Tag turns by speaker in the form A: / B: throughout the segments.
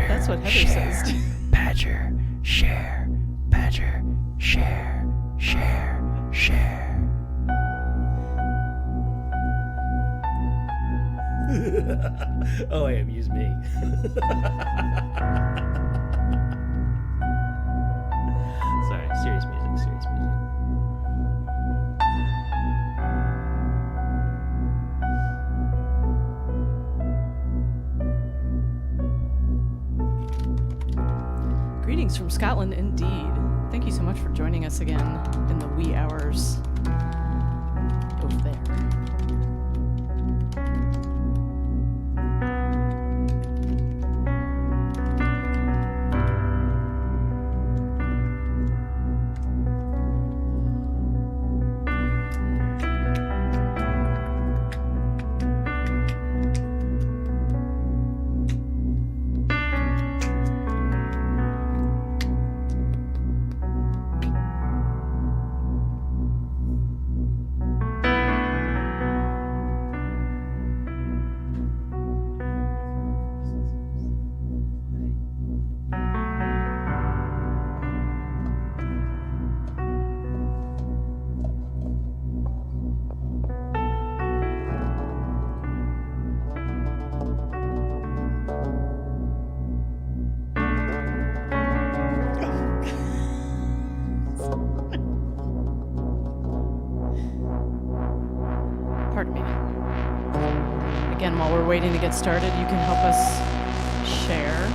A: That's what Heather says.
B: Badger, share, badger, share, share, share.
C: Oh, I amuse me. Sorry, serious music, serious music.
A: Greetings from Scotland, indeed. Thank you so much for joining us again in the wee hours over there. Waiting to get started, you can help us share.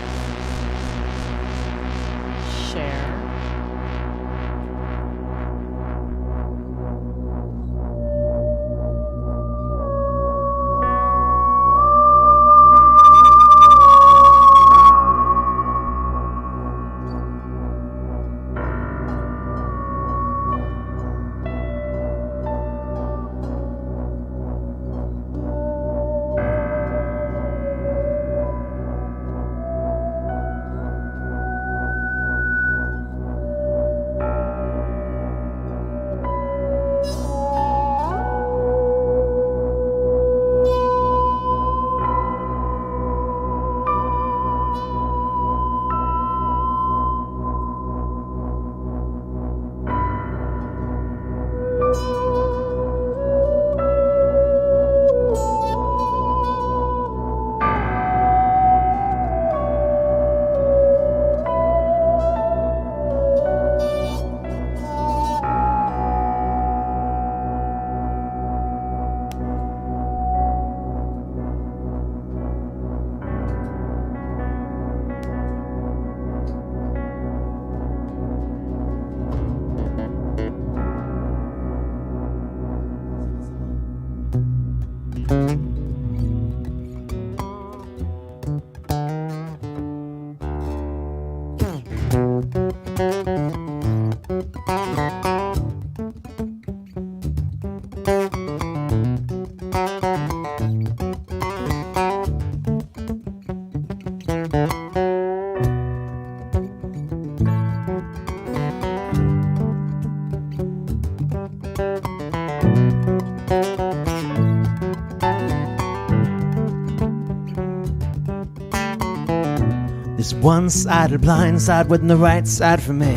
B: one-sided blind side wasn't the right side for me.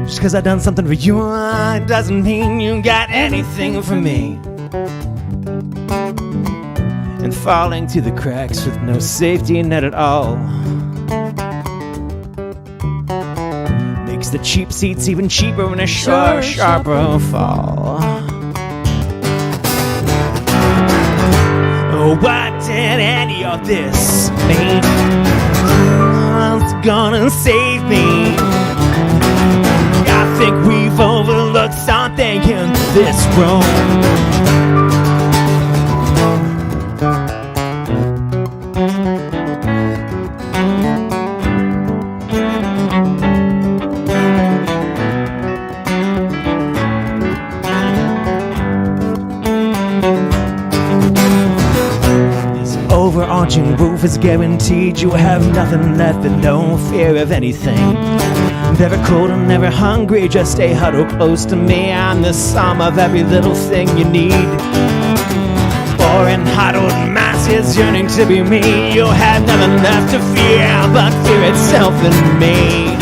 B: Just 'cause I done something for you, it doesn't mean you got anything for me. And falling through the cracks with no safety net at all makes the cheap seats even cheaper when a sharper fall. Oh, what did any of this mean? What's gonna save me? I think we've overlooked something in this room. Overarching roof is guaranteed. You have nothing left but no fear of anything. Never cold and never hungry, just stay huddled close to me. I'm the sum of every little thing you need. Foreign huddled masses yearning to be me. You have nothing left to fear but fear itself in me.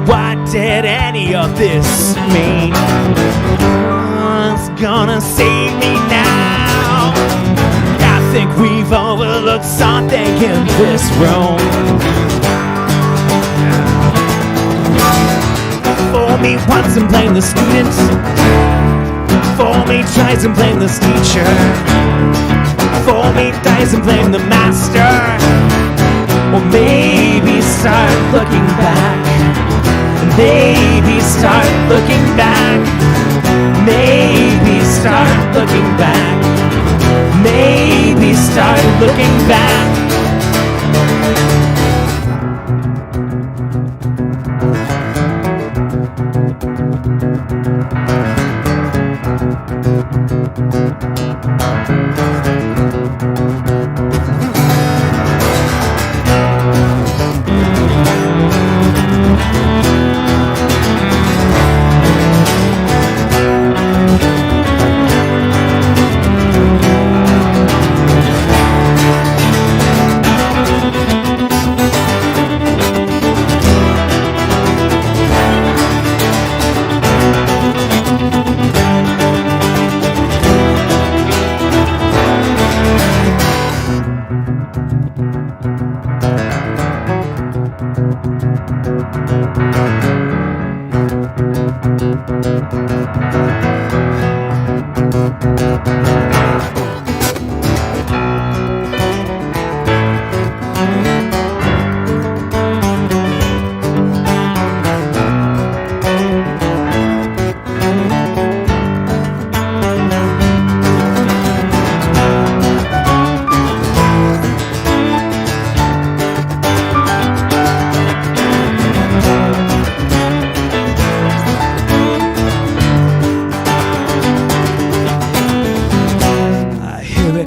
B: What did any of this mean? What's gonna save me now? I think we've overlooked something in this room. For me once and blame the student. For me tries and blame this teacher. For me dies and blame the master. Or maybe start looking back. Maybe start looking back. Maybe start looking back. Maybe start looking back.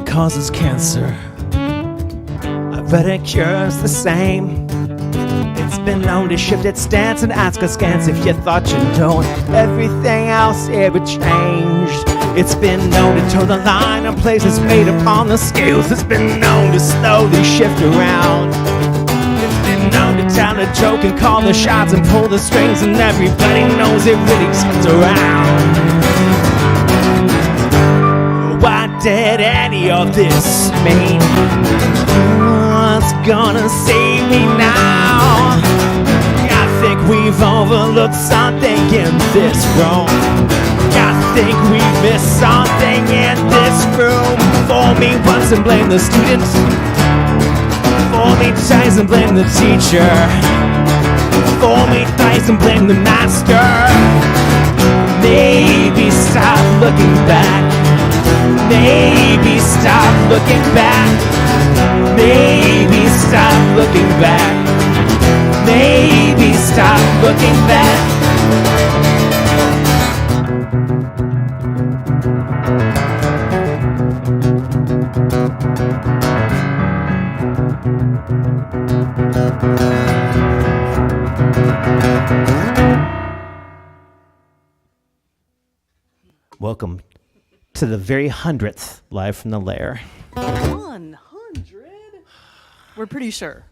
B: Causes cancer. I bet it cures the same. It's been known to shift its stance and ask askance if you thought you know everything else ever changed. It's been known to toe the line on places made upon the scales. It's been known to slowly shift around. It's been known to tell a joke and call the shots and pull the strings, and everybody knows it really spins around. What did any of this mean? What's gonna save me now? I think we've overlooked something in this room. I think we missed something in this room. For me once and blame the student. For me twice and blame the teacher. For me thrice and blame the master. Maybe stop looking back. Maybe stop looking back. Maybe stop looking back. Maybe stop looking back. Welcome to the very 100th Live from the Lair.
A: 100. We're pretty sure.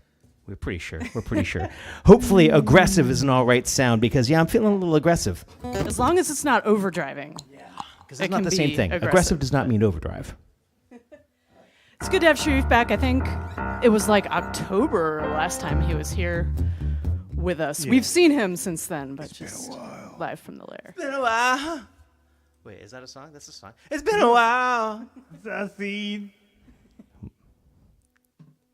B: We're pretty sure. We're pretty sure. Hopefully, aggressive is an all right sound because, yeah, I'm feeling a little aggressive.
A: As long as it's not overdriving.
B: Yeah. Because it's not the same thing. Aggressive does not mean overdrive.
A: It's good to have Sharif back. I think it was like October last time he was here with us. Yeah. We've seen him since then, but just live from the lair.
B: It's been a while. Wait, is that a song? That's a song. It's been a while.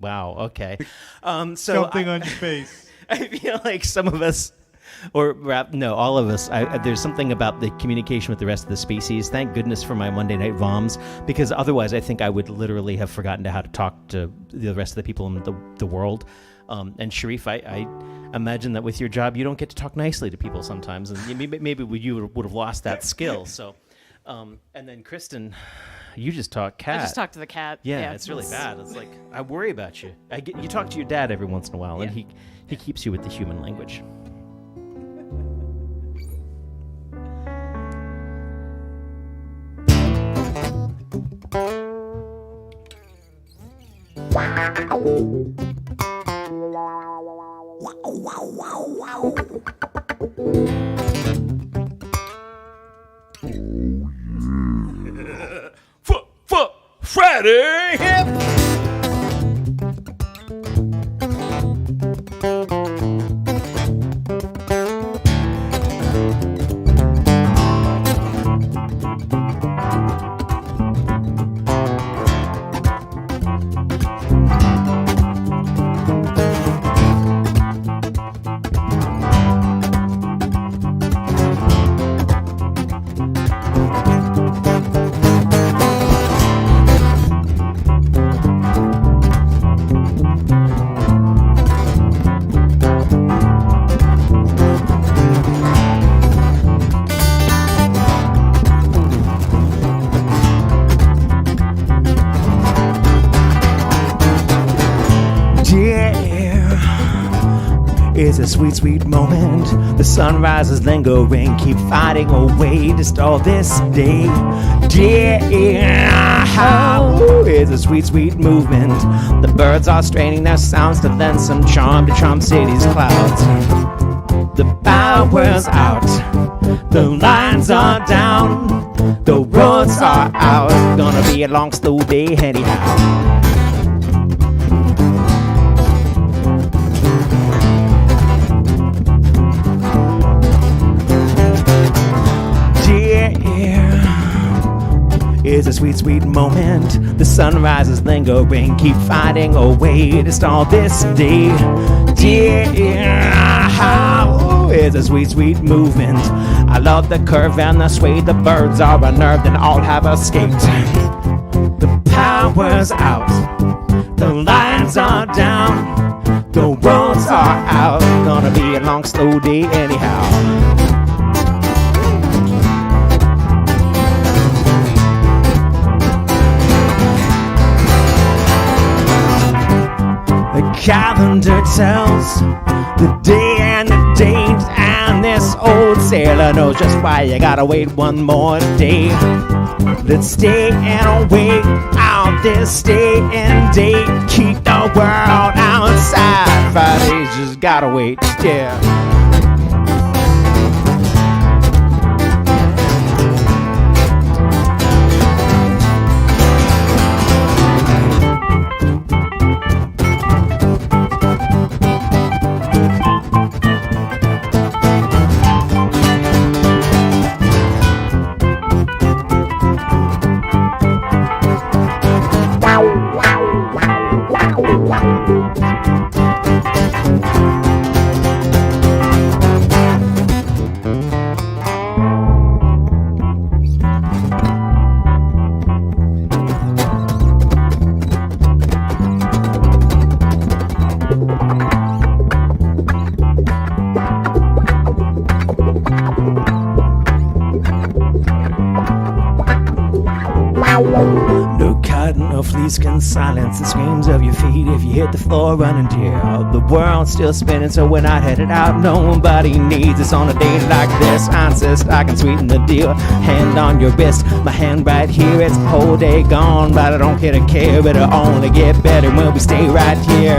B: Wow, okay. So
D: Something on your face.
B: I feel like some of us, all of us, there's something about the communication with the rest of the species. Thank goodness for my Monday night voms, because otherwise I think I would literally have forgotten how to talk to the rest of the people in the world. And Sharif, I imagine that with your job, you don't get to talk nicely to people sometimes, and maybe you would have lost that skill. So, and then Kristen, you just talk cat.
A: I just talk to the cat.
B: Yeah, it's really bad. It's like, I worry about you. You talk to your dad every once in a while, and he keeps you with the human language. Friday! It's a sweet, sweet moment. The sunrise is lingering. Keep fighting away just all this day. Yeah, it's a sweet, sweet movement. The birds are straining their sounds to lend some charm to charm city's clouds. The power's out. The lines are down. The roads are out. Gonna be a long, slow day anyhow. It's a sweet, sweet moment. The sunrise is lingering. Keep fighting away just all this day. Yeah, it's a sweet, sweet movement. I love the curve and the sway. The birds are unnerved and all have escaped. The power's out. The lines are down. The roads are out. Gonna be a long, slow day anyhow. Calendar tells the day and the date, and this old sailor knows just why you gotta wait one more day. Let's stay and wait out this day and date. Keep the world outside. Fridays just gotta wait, yeah. silence, the screams of your feet if you hit the floor running dear. The world's still spinning, so we're not headed out. Nobody needs us on a day like this. I insist I can sweeten the deal. Hand on your wrist, my hand right here. It's a whole day gone, but I don't care to care. It'll only get better when we stay right here.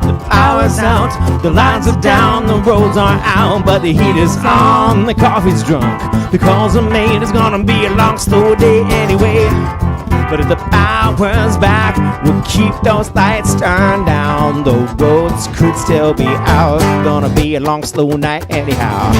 B: The power's out, the lines are down, the roads are out, but the heat is on, the coffee's drunk, the calls are made. It's gonna be a long, slow day anyway. But if the power's back, we'll keep those lights turned down. The roads could still be out. Gonna be a long, slow night anyhow.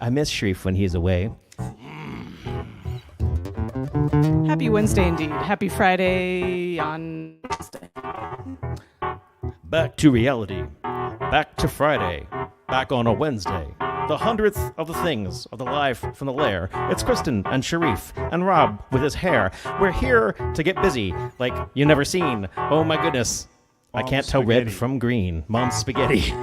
B: I miss Sharif when he's away.
A: Happy Wednesday indeed. Happy Friday on Wednesday.
D: Back to reality. Back to Friday. Back on a Wednesday. The 100th of the things of the live from the lair. It's Kristen and Sharif and Rob with his hair. We're here to get busy like you never seen. Oh my goodness. I can't tell red from green. Mom's spaghetti.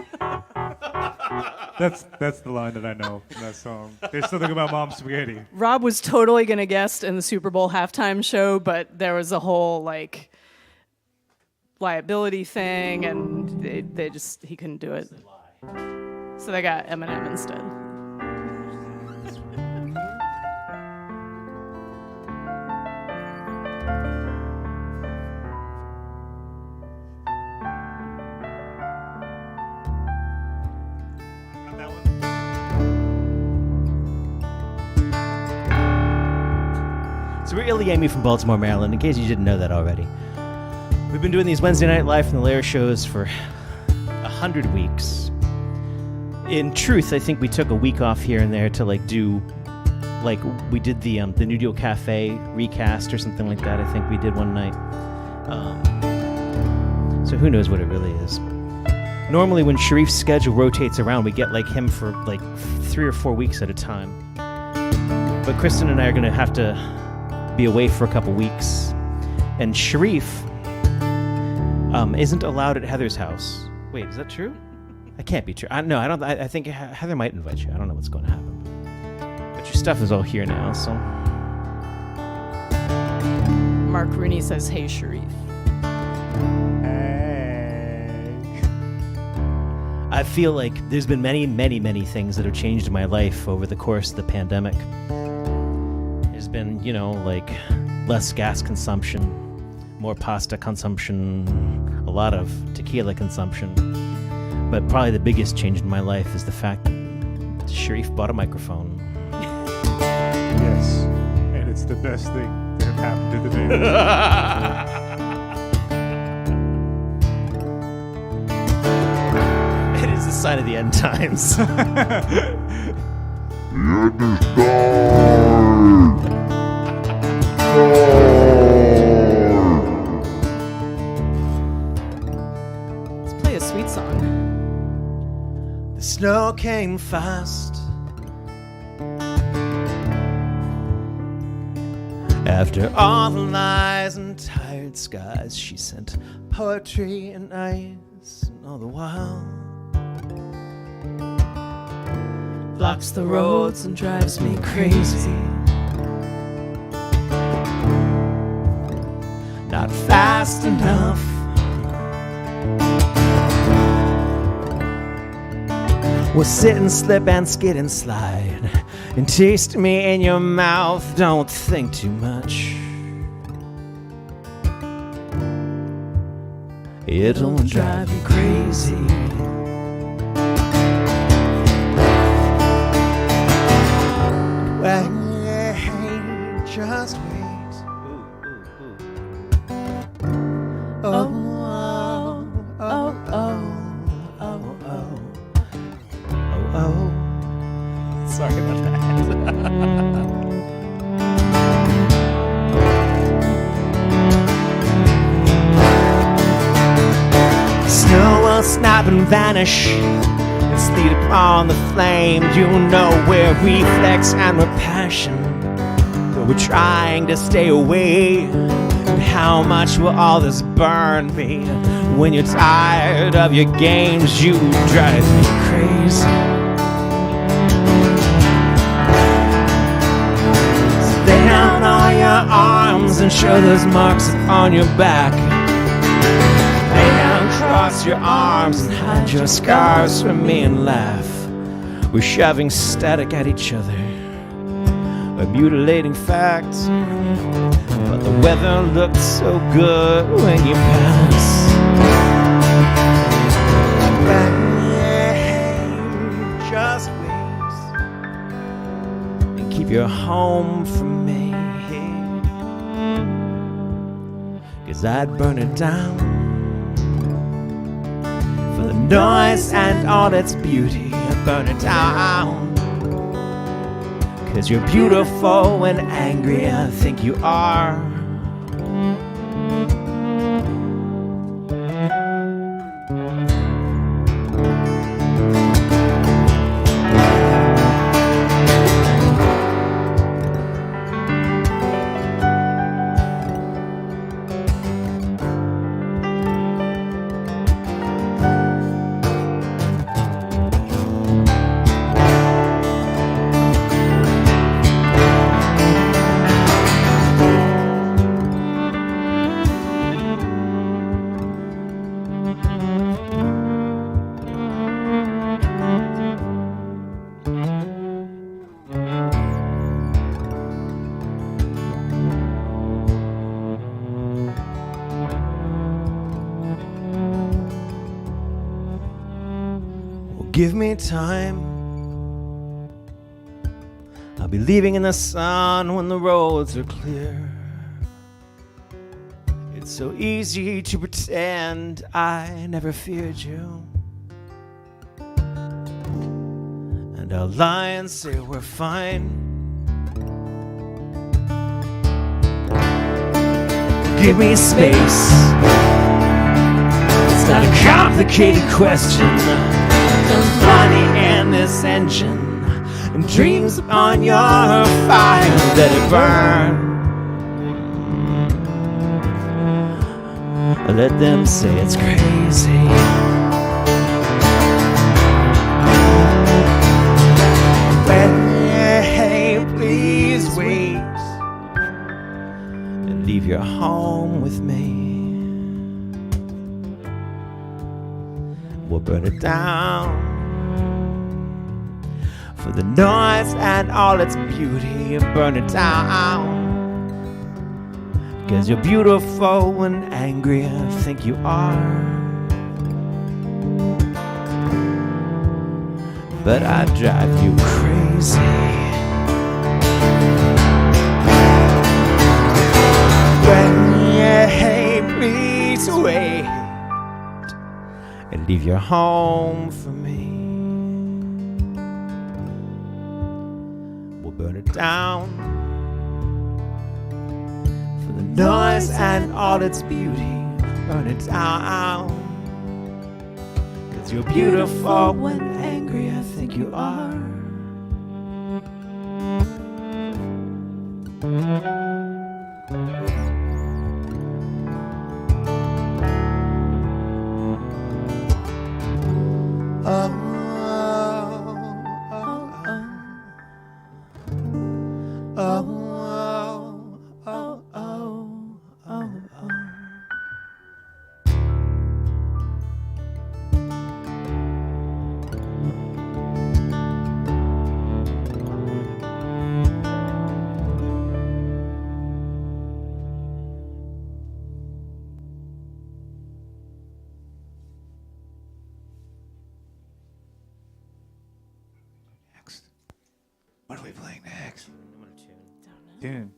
E: That's the line that I know from that song. There's something about Mom's spaghetti.
A: Rob was totally going to guest in the Super Bowl halftime show, but there was a whole like liability thing, and he couldn't do it. So they got Eminem instead.
B: So we're ilyAIMY from Baltimore, Maryland, in case you didn't know that already. We've been doing these Wednesday night Live from the Lair shows for 100 weeks. In truth, I think we took a week off here and there to we did the New Deal Cafe recast or something like that. I think we did one night. So who knows what it really is. Normally when Sharif's schedule rotates around, we get him for 3 or 4 weeks at a time. But Kristen and I are going to have to be away for a couple weeks, and Sharif isn't allowed at Heather's house. Wait, is that true? That can't be true. I don't. I think Heather might invite you. I don't know what's going to happen. But your stuff is all here now, so.
A: Mark Rooney says, "Hey, Sharif."
B: I feel like there's been many, many, many things that have changed in my life over the course of the pandemic. There's been, less gas consumption, more pasta consumption, a lot of tequila consumption. But probably the biggest change in my life is the fact that Sharif bought a microphone.
E: Yes, and it's the best thing that happened to the band.
B: It is the sign of the end times.
A: Let's play a sweet song.
B: The snow came fast. After all the lies and tired skies, she sent poetry and ice, and all the while blocks the roads and drives me crazy. Not fast enough. Well, sit and slip and skid and slide and taste me in your mouth. Don't think too much. It'll drive you crazy. Wait, just wait. Oh, oh, oh, oh, oh, oh, oh. Sorry about that. will snap and vanish and sleep upon the flame. You know we're reflex and we're passion, though we're trying to stay away. And how much will all this burn me? When you're tired of your games, you drive me crazy. Lay down all your arms and show those marks upon your back. Lay down, cross your arms and hide your scars from me and laugh. We're shoving static at each other, a mutilating fact. But the weather looked so good when you passed. Just wait and keep your home from me, 'cause I'd burn it down for the noise and all its beauty. I'd burn it down 'cause you're beautiful when angry, I think you are. Give me time. I'll be leaving in the sun when the roads are clear. It's so easy to pretend I never feared you, and I'll lie and say we're fine. Give me space. It's not a complicated question. There's money in this engine and dreams upon your fire. Let it burn. Let them say it's crazy. Hey, please wait and leave your home with me. We'll burn it down for the noise and all its beauty. Burn it down 'cause you're beautiful when angry, I think you are. But I drive you crazy. Hey, please wait and leave your home for me. We'll burn it down for the noise and all its beauty. Burn it down 'cause you're beautiful when angry, I think you are.
E: What are we playing next? Dude.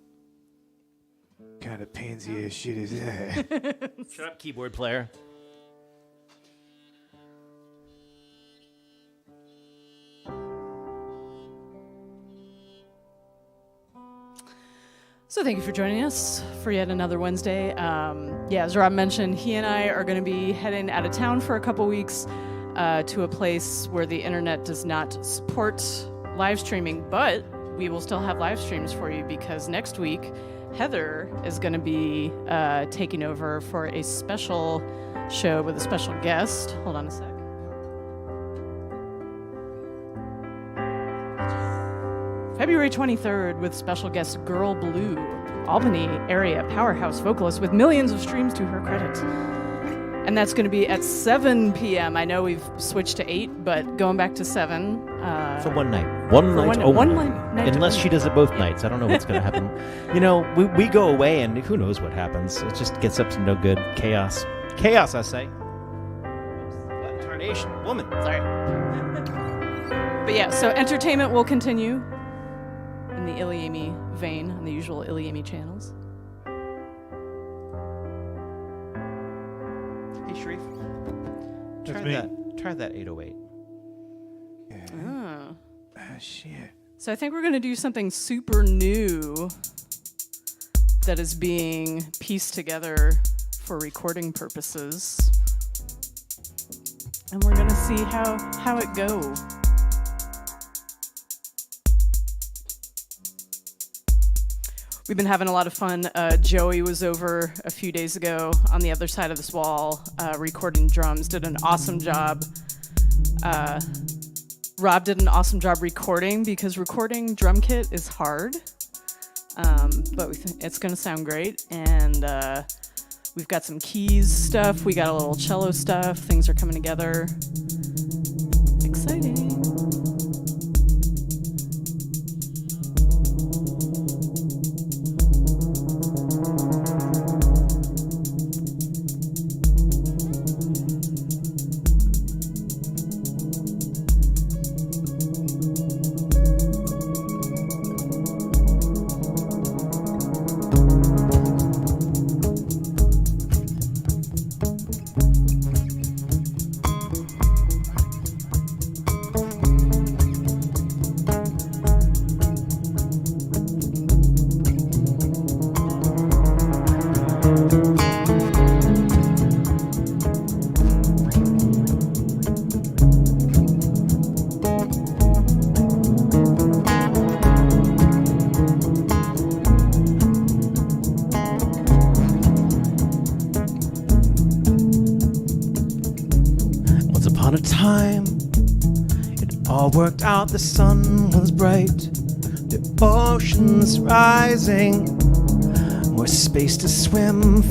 E: What kind of pansy ass shit is that?
D: Shut up, keyboard player.
A: So thank you for joining us for yet another Wednesday. As Rob mentioned, he and I are going to be heading out of town for a couple weeks to a place where the internet does not support live streaming, but we will still have live streams for you because next week, Heather is going to be taking over for a special show with a special guest. Hold on a sec. February 23rd with special guest Girl Blue, Albany area powerhouse vocalist with millions of streams to her credit. And that's going to be at 7 p.m. I know we've switched to 8, but going back to 7.
D: For one night. One night only.
A: One night
D: Unless
A: only.
D: she does it both nights. I don't know what's going to happen. You know, we go away and who knows what happens. It just gets up to no good. Chaos. Chaos, I say. What tarnation. Woman.
A: Sorry. But yeah, so entertainment will continue in the ilyAIMY vein on the usual ilyAIMY channels.
D: Hey, Sharif.
E: That's me.
D: Try that 808.
E: Yeah.
A: Oh.
E: Ah, shit.
A: So I think we're going to do something super new that is being pieced together for recording purposes. And we're going to see how it goes. We've been having a lot of fun. Joey was over a few days ago on the other side of this wall recording drums, did an awesome job. Rob did an awesome job recording because recording drum kit is hard, but we think it's going to sound great. And we've got some keys stuff. We got a little cello stuff. Things are coming together. Exciting.
B: Upon a time, it all worked out. The sun was bright, the ocean's rising, more space to swim,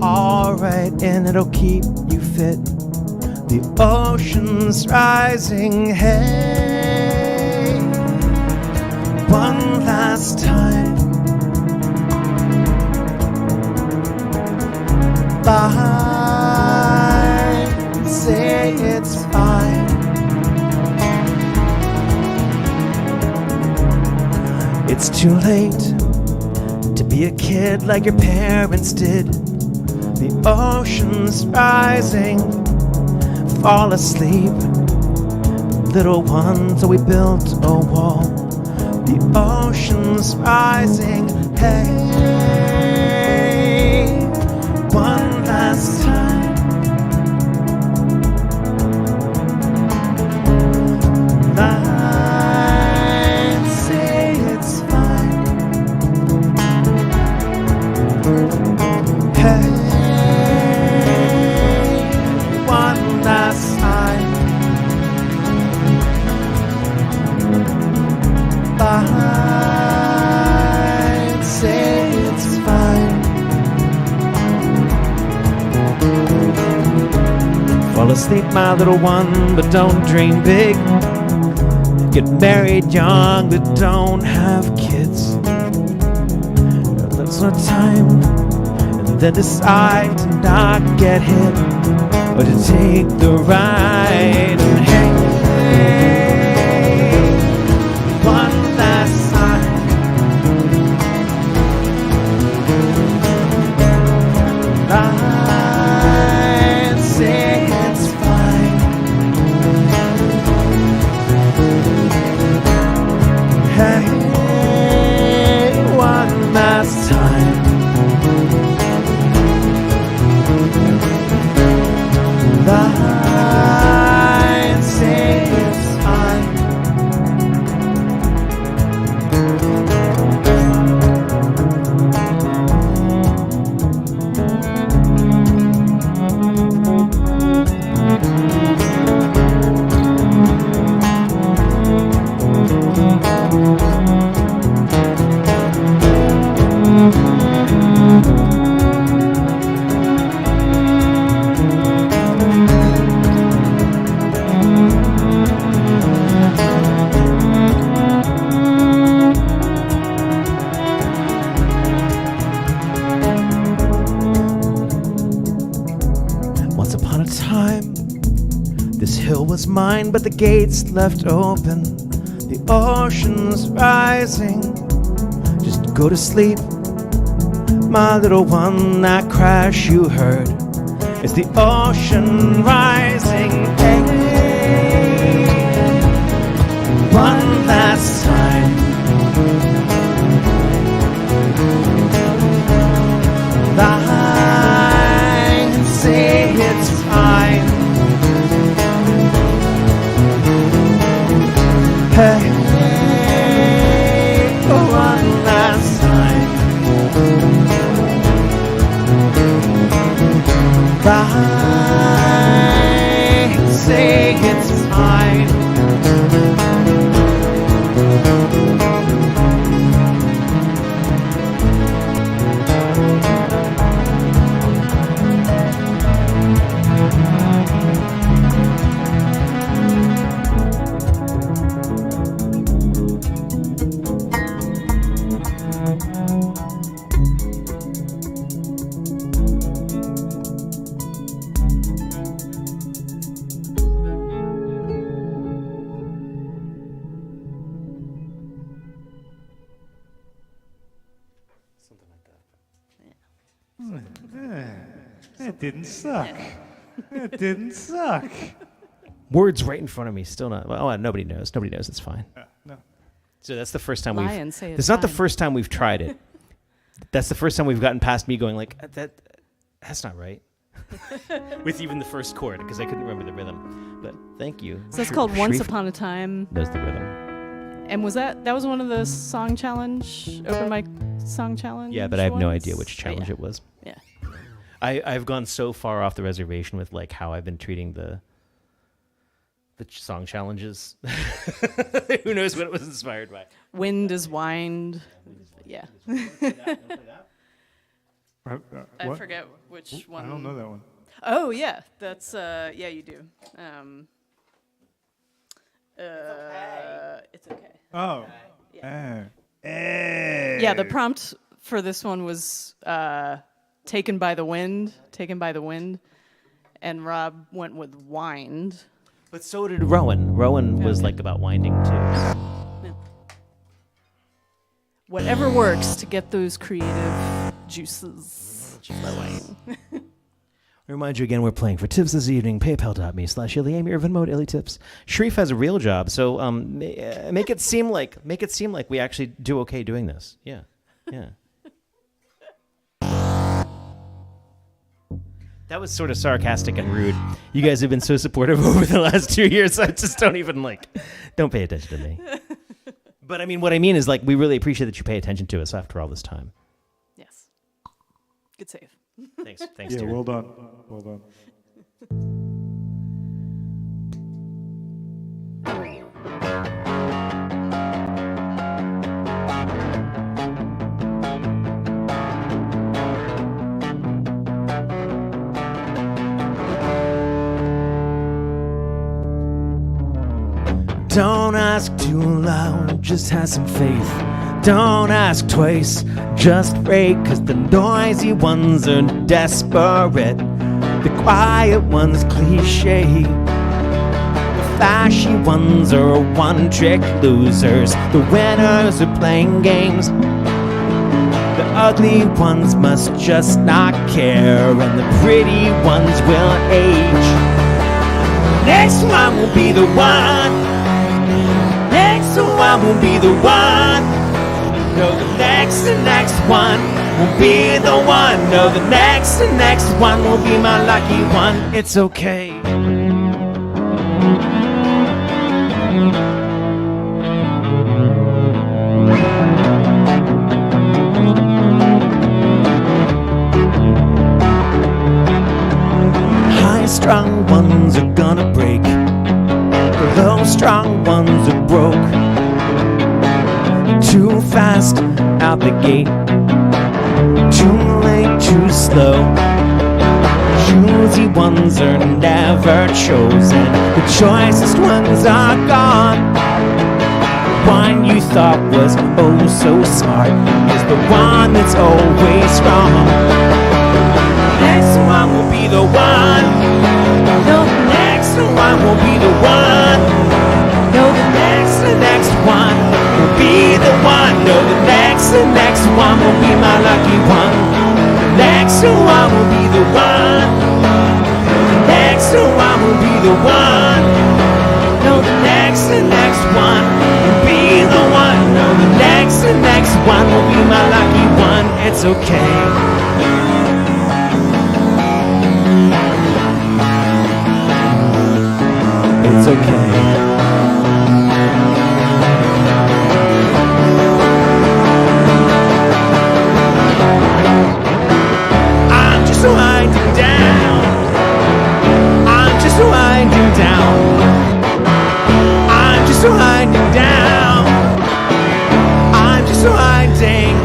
B: alright, and it'll keep you fit. The ocean's rising, hey, one last time. Bye, say it's fine. It's too late to be a kid like your parents did. The ocean's rising, fall asleep, little ones, so we built a wall. The ocean's rising, hey, one last time. I'd say it's fine. Hey, one last time. I'd say it's fine. Fall asleep, my little one, but don't dream big. Get married young, but don't have kids. Let's no time, and then decide to not get hit, or to take the ride. And hey, one last time. I'd say it's fine. Hey, one last time. Once upon a time, this hill was mine, but the gates left open. The ocean's rising. Just go to sleep, my little one. That crash you heard, it's the ocean rising. Hey, one last time. I can say it's fine. Hey, one last time. I can say it's fine.
E: That didn't suck. That didn't suck.
D: Words right in front of me, still not. Well, nobody knows. Nobody knows. It's fine.
E: No.
D: So that's the first time
A: Lie and say
D: we've.
A: it's
D: It's not the
A: fine.
D: first time we've tried it. That's the first time we've gotten past me going like that's not right. With even the first chord, because I couldn't remember the rhythm. But thank you.
A: So that's called Once
D: Sharif
A: Upon a Time.
D: knows the rhythm.
A: And that was one of the song challenge, open mic song challenge?
D: Yeah, but I have no
A: ones?
D: idea which challenge
A: yeah.
D: it was.
A: Yeah.
D: I've gone so far off the reservation with like how I've been treating the song challenges. Who knows what it was inspired by?
A: Wind is wind. Yeah. I
E: What?
A: forget which one.
E: I don't know that one.
A: Oh, yeah. That's, yeah, you do. It's okay.
E: Oh.
A: Yeah.
E: Yeah,
A: The prompt for this one was taken by the wind, and Rob went with wind.
D: But so did Rowan. Rowan was
A: Okay.
D: like about winding too.
A: Whatever works to get those creative juices flowing.
D: Remind you again, we're playing for tips this evening. PayPal.me/ilyAIMY or Venmo @ilytips. Sharif has a real job, so make it seem like we actually do okay doing this. Yeah. That was sort of sarcastic and rude. You guys have been so supportive over the last 2 years. I just don't pay attention to me. But I mean, what I mean is like we really appreciate that you pay attention to us after all this time.
A: Yes. Good save.
D: Thanks,
E: Yeah,
D: dear.
E: well done. Well done.
B: Don't ask too loud, just have some faith. Don't ask twice, just pray, 'cause the noisy ones are desperate. The quiet ones cliche. The flashy ones are one-trick losers. The winners are playing games. The ugly ones must just not care, and the pretty ones will age. Next one will be the one. Next one will be the one. No, the next one will be the one. No, the next one will be my lucky one. It's okay. High-strung ones are gonna break. The low-strung ones are broke. Too fast out the gate. Too late, too slow. Choosy ones are never chosen. The choicest ones are gone. One you thought was oh so smart is the one that's always wrong. Next one will be the one. will be the one. No, the next one will be the one. No, the next one will be my lucky one. The next one will be the one. The next one will be the one. No, the next one will be the one. No, the next one will be my lucky one. It's okay. It's okay. I'm just winding down. I'm just winding down. I'm just winding down. I'm just winding.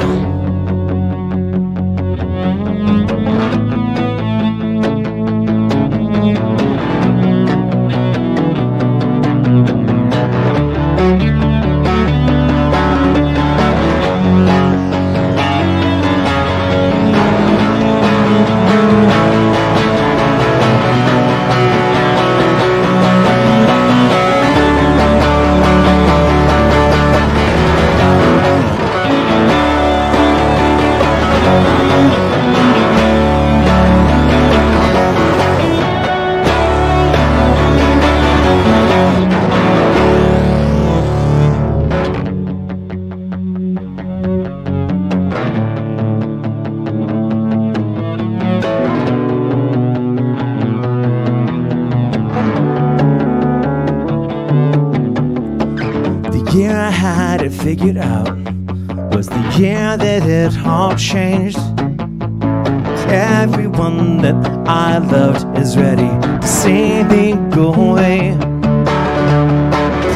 B: The year I had it figured out was the year that it all changed. Everyone that I loved is ready to see me go away.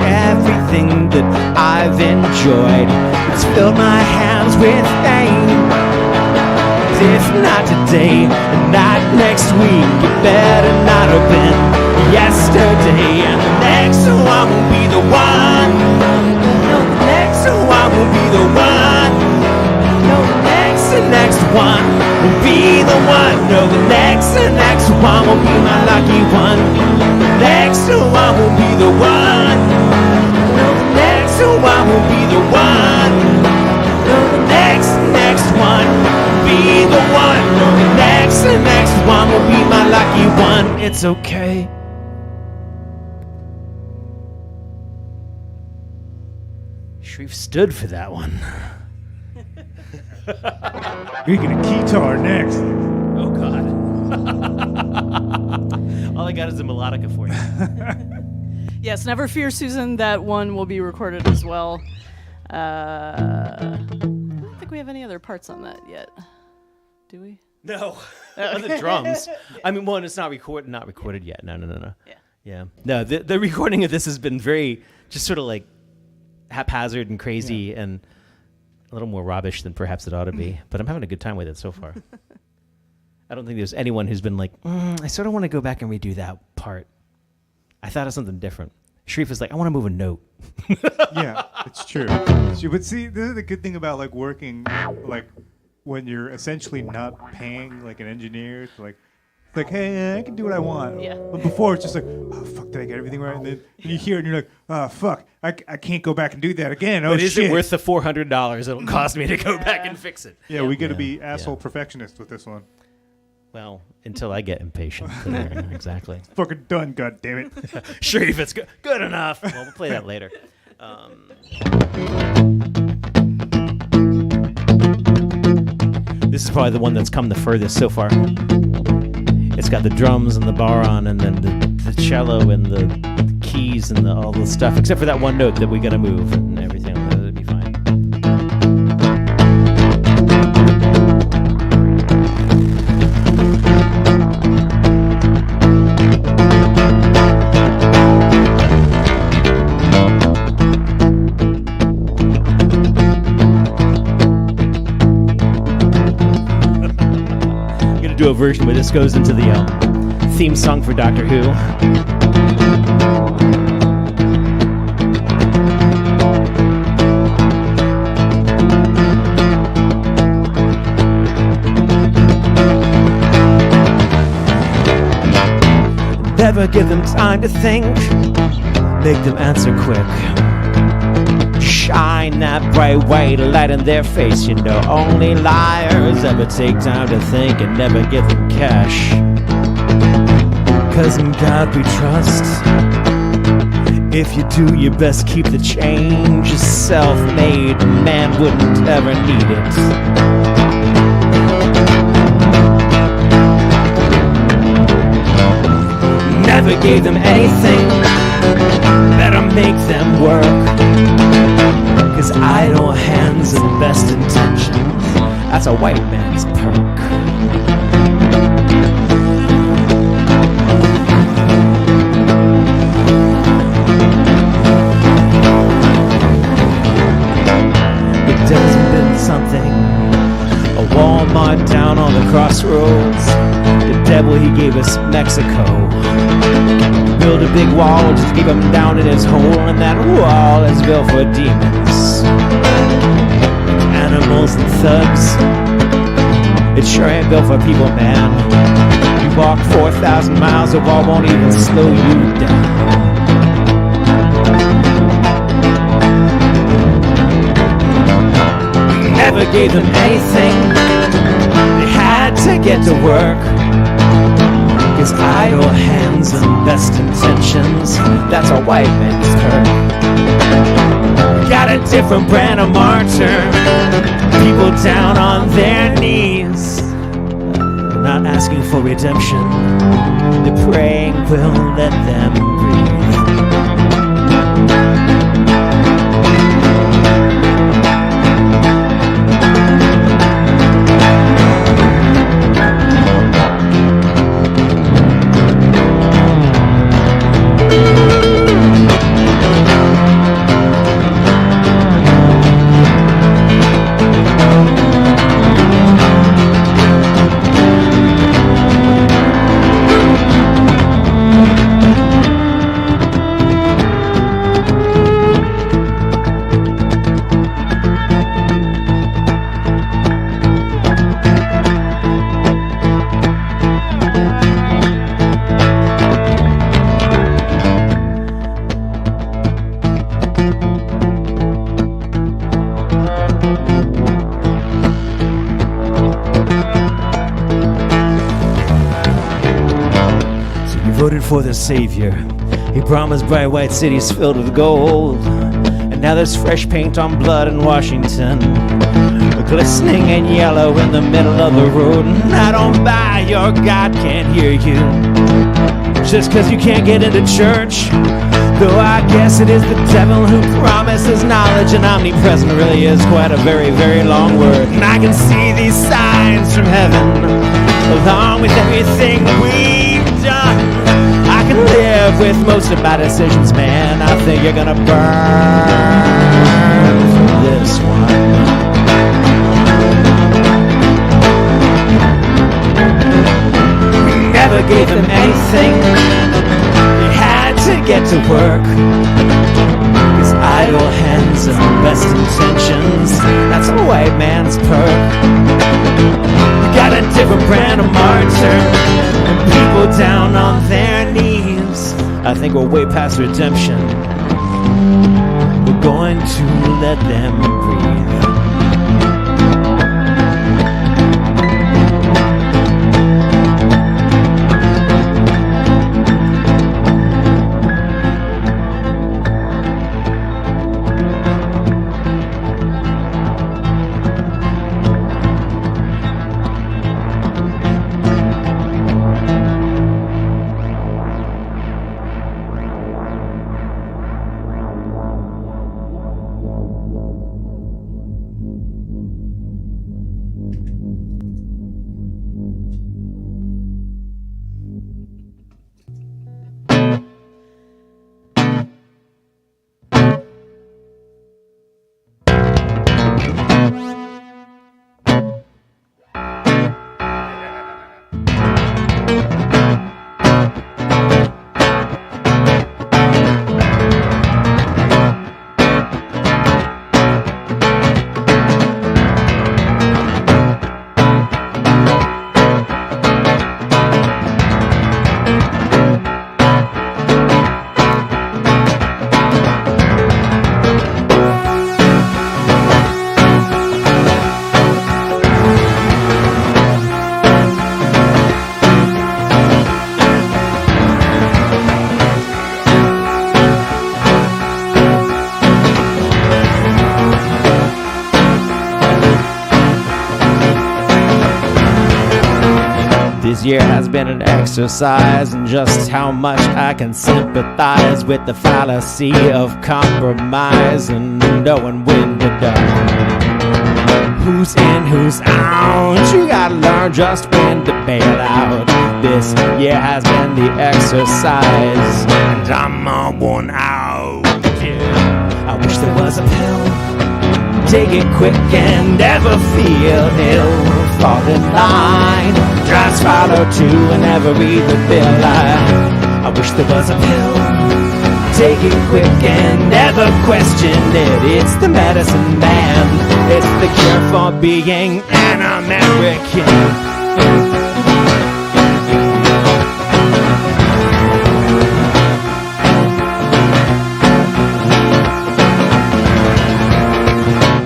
B: Everything that I've enjoyed, it's filled my hands with pain. If not today, and not next week, it better not have been yesterday. And the next one will be the one. No, the next one will be the one. No, the next one will be the one. No, the next one will be my lucky one. The next one will be the one. No, the next one will be the one. No, the next one will be the one. No, the next one will be my lucky one. It's okay. Sharif stood for that one.
E: You're gonna guitar next.
D: Oh, God. All I got is a melodica for you.
A: Yes, never fear, Susan. That one will be recorded as well. I don't think we have any other parts on that yet. Do we?
D: No. The drums. I mean, one, it's not recorded yet. No. Yeah. No, the recording of this has been very, just sort of like haphazard and crazy and a little more rubbish than perhaps it ought to be. But I'm having a good time with it so far. I don't think there's anyone who's been like, I sort of want to go back and redo that part. I thought of something different. Sharif is like, I want to move a note.
E: Yeah, it's true. But see, this is the good thing about like working, like when you're essentially not paying like an engineer to like, hey, I can do what I want.
A: Yeah.
E: But before it's just like, oh fuck, did I get everything right? And then you hear it and you're like, oh fuck, I can't go back and do that again. Oh
D: But is
E: shit.
D: it worth the $400 it'll cost me to go back and fix it?
E: Yeah, we got to be
D: Yeah.
E: asshole perfectionists with this one.
D: Well, until I get impatient. Exactly.
E: Fucking done, god damn it.
D: Sharif, it's good enough. Well, we'll play that later. This is probably the one that's come the furthest so far. It's got the drums and the baron and then the cello and the keys and all the stuff, except for that one note that we got to move and everything. That'll be fine. Do a version where this goes into the theme song for Doctor Who.
B: Never give them time to think. Make them answer quick. Shine that bright white light in their face. You know, only liars ever take time to think and never give them cash. 'Cause in God we trust. If you do your best, keep the change. A self-made man wouldn't ever need it. Never gave them anything. Better make them work. 'Cause idle hands and best intentions, that's a white man's perk. It hasn't been something. A Walmart down on the crossroads. The devil, he gave us Mexico. Build a big wall just to keep him down in his hole, and that wall is built for demons, animals and thugs. It sure ain't built for people, man. You walk 4,000 miles, the wall won't even slow you down. We never gave them anything. They had to get to work. 'Cause idle hands and best intentions, that's a white man's perk. Got a different brand of martyr. People down on their knees, not asking for redemption. They're praying we'll let them breathe. Voted for the savior. He promised bright white cities filled with gold. And now there's fresh paint on blood in Washington, glistening and yellow in the middle of the road. And I don't buy your God can't hear you just 'cause you can't get into church. Though I guess it is the devil who promises knowledge, and omnipresent really is quite a very, very long word. And I can see these signs from heaven along with everything we've done. I can live with most of my decisions, man. I think you're gonna burn for this one. We never gave them anything. They had to get to work. 'Cause idle hands and best intentions, that's a white man's perk. We got a different brand of martyr, and people down on their knees. I think we're way past redemption. We're going to let them breathe. year has been an exercise in just how much I can sympathize with the fallacy of compromise and knowing when to go. Who's in, who's out? You gotta learn just when to bail out. This year has been the exercise, and I'm on one out. Yeah. I wish there was a pill. Take it quick and never feel ill. Fall in line, just follow too and never read the bill. I wish there was a pill. Take it quick and never question it. It's the medicine man. It's the cure for being an American.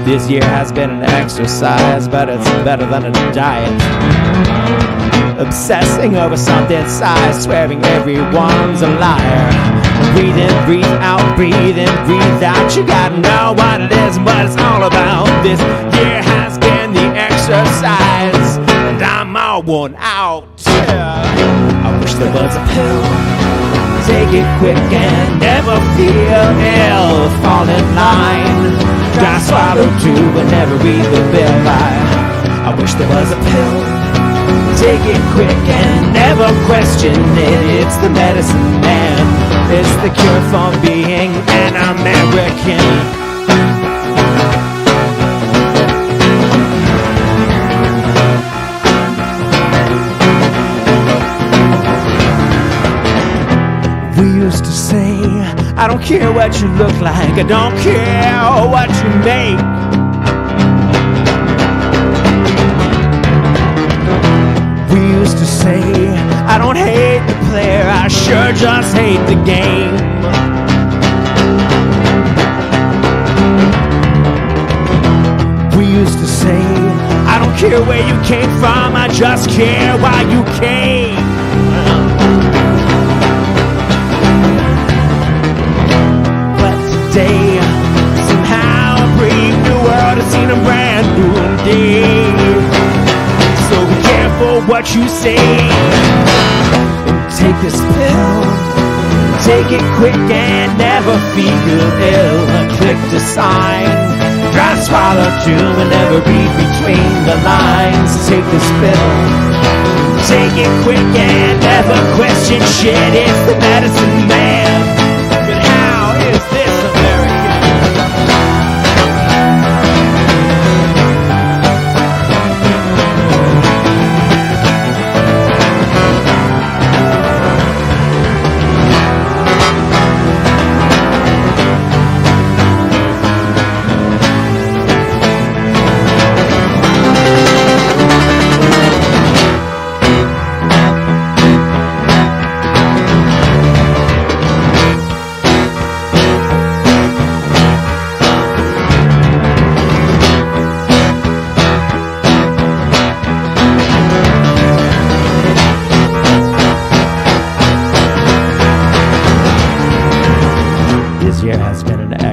B: This year has been an exercise, but it's better than a diet. Obsessing over something size, swearing everyone's a liar. Breathe in, breathe out, breathe in, breathe out. You gotta know what it is and what it's all about. This year has been the exercise, and I'm all worn out. Yeah. I wish there was a pill. Take it quick and never feel ill. Fall in line, try swallow too and never read the bill. I wish there was a pill. Take it quick and never question it. It's the medicine man. It's the cure for being an American. We used to say, I don't care what you look like, I don't care what you make. We used to say, I don't hate the player, I sure just hate the game. We used to say, I don't care where you came from, I just care why you came. But today, somehow a brave new world has seen a brand new day. So be careful what you say. Take this pill. Take it quick and never feel ill. Click to sign. Try to swallow too and never read between the lines. Take this pill. Take it quick and never question shit. It's the medicine man. But how is this American?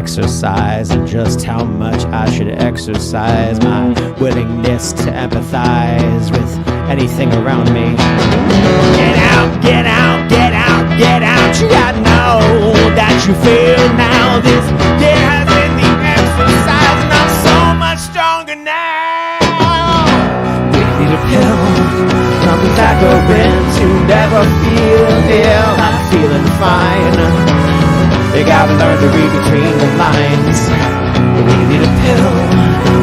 B: Exercise and just how much I should exercise my willingness to empathize with anything around me. Get out, get out, get out, get out. You gotta know that you feel now. This year has been the exercise, and I'm so much stronger now. We need a pill, something that goes to never feel ill. I'm feeling fine. You gotta learn to read between the lines. We need a pill.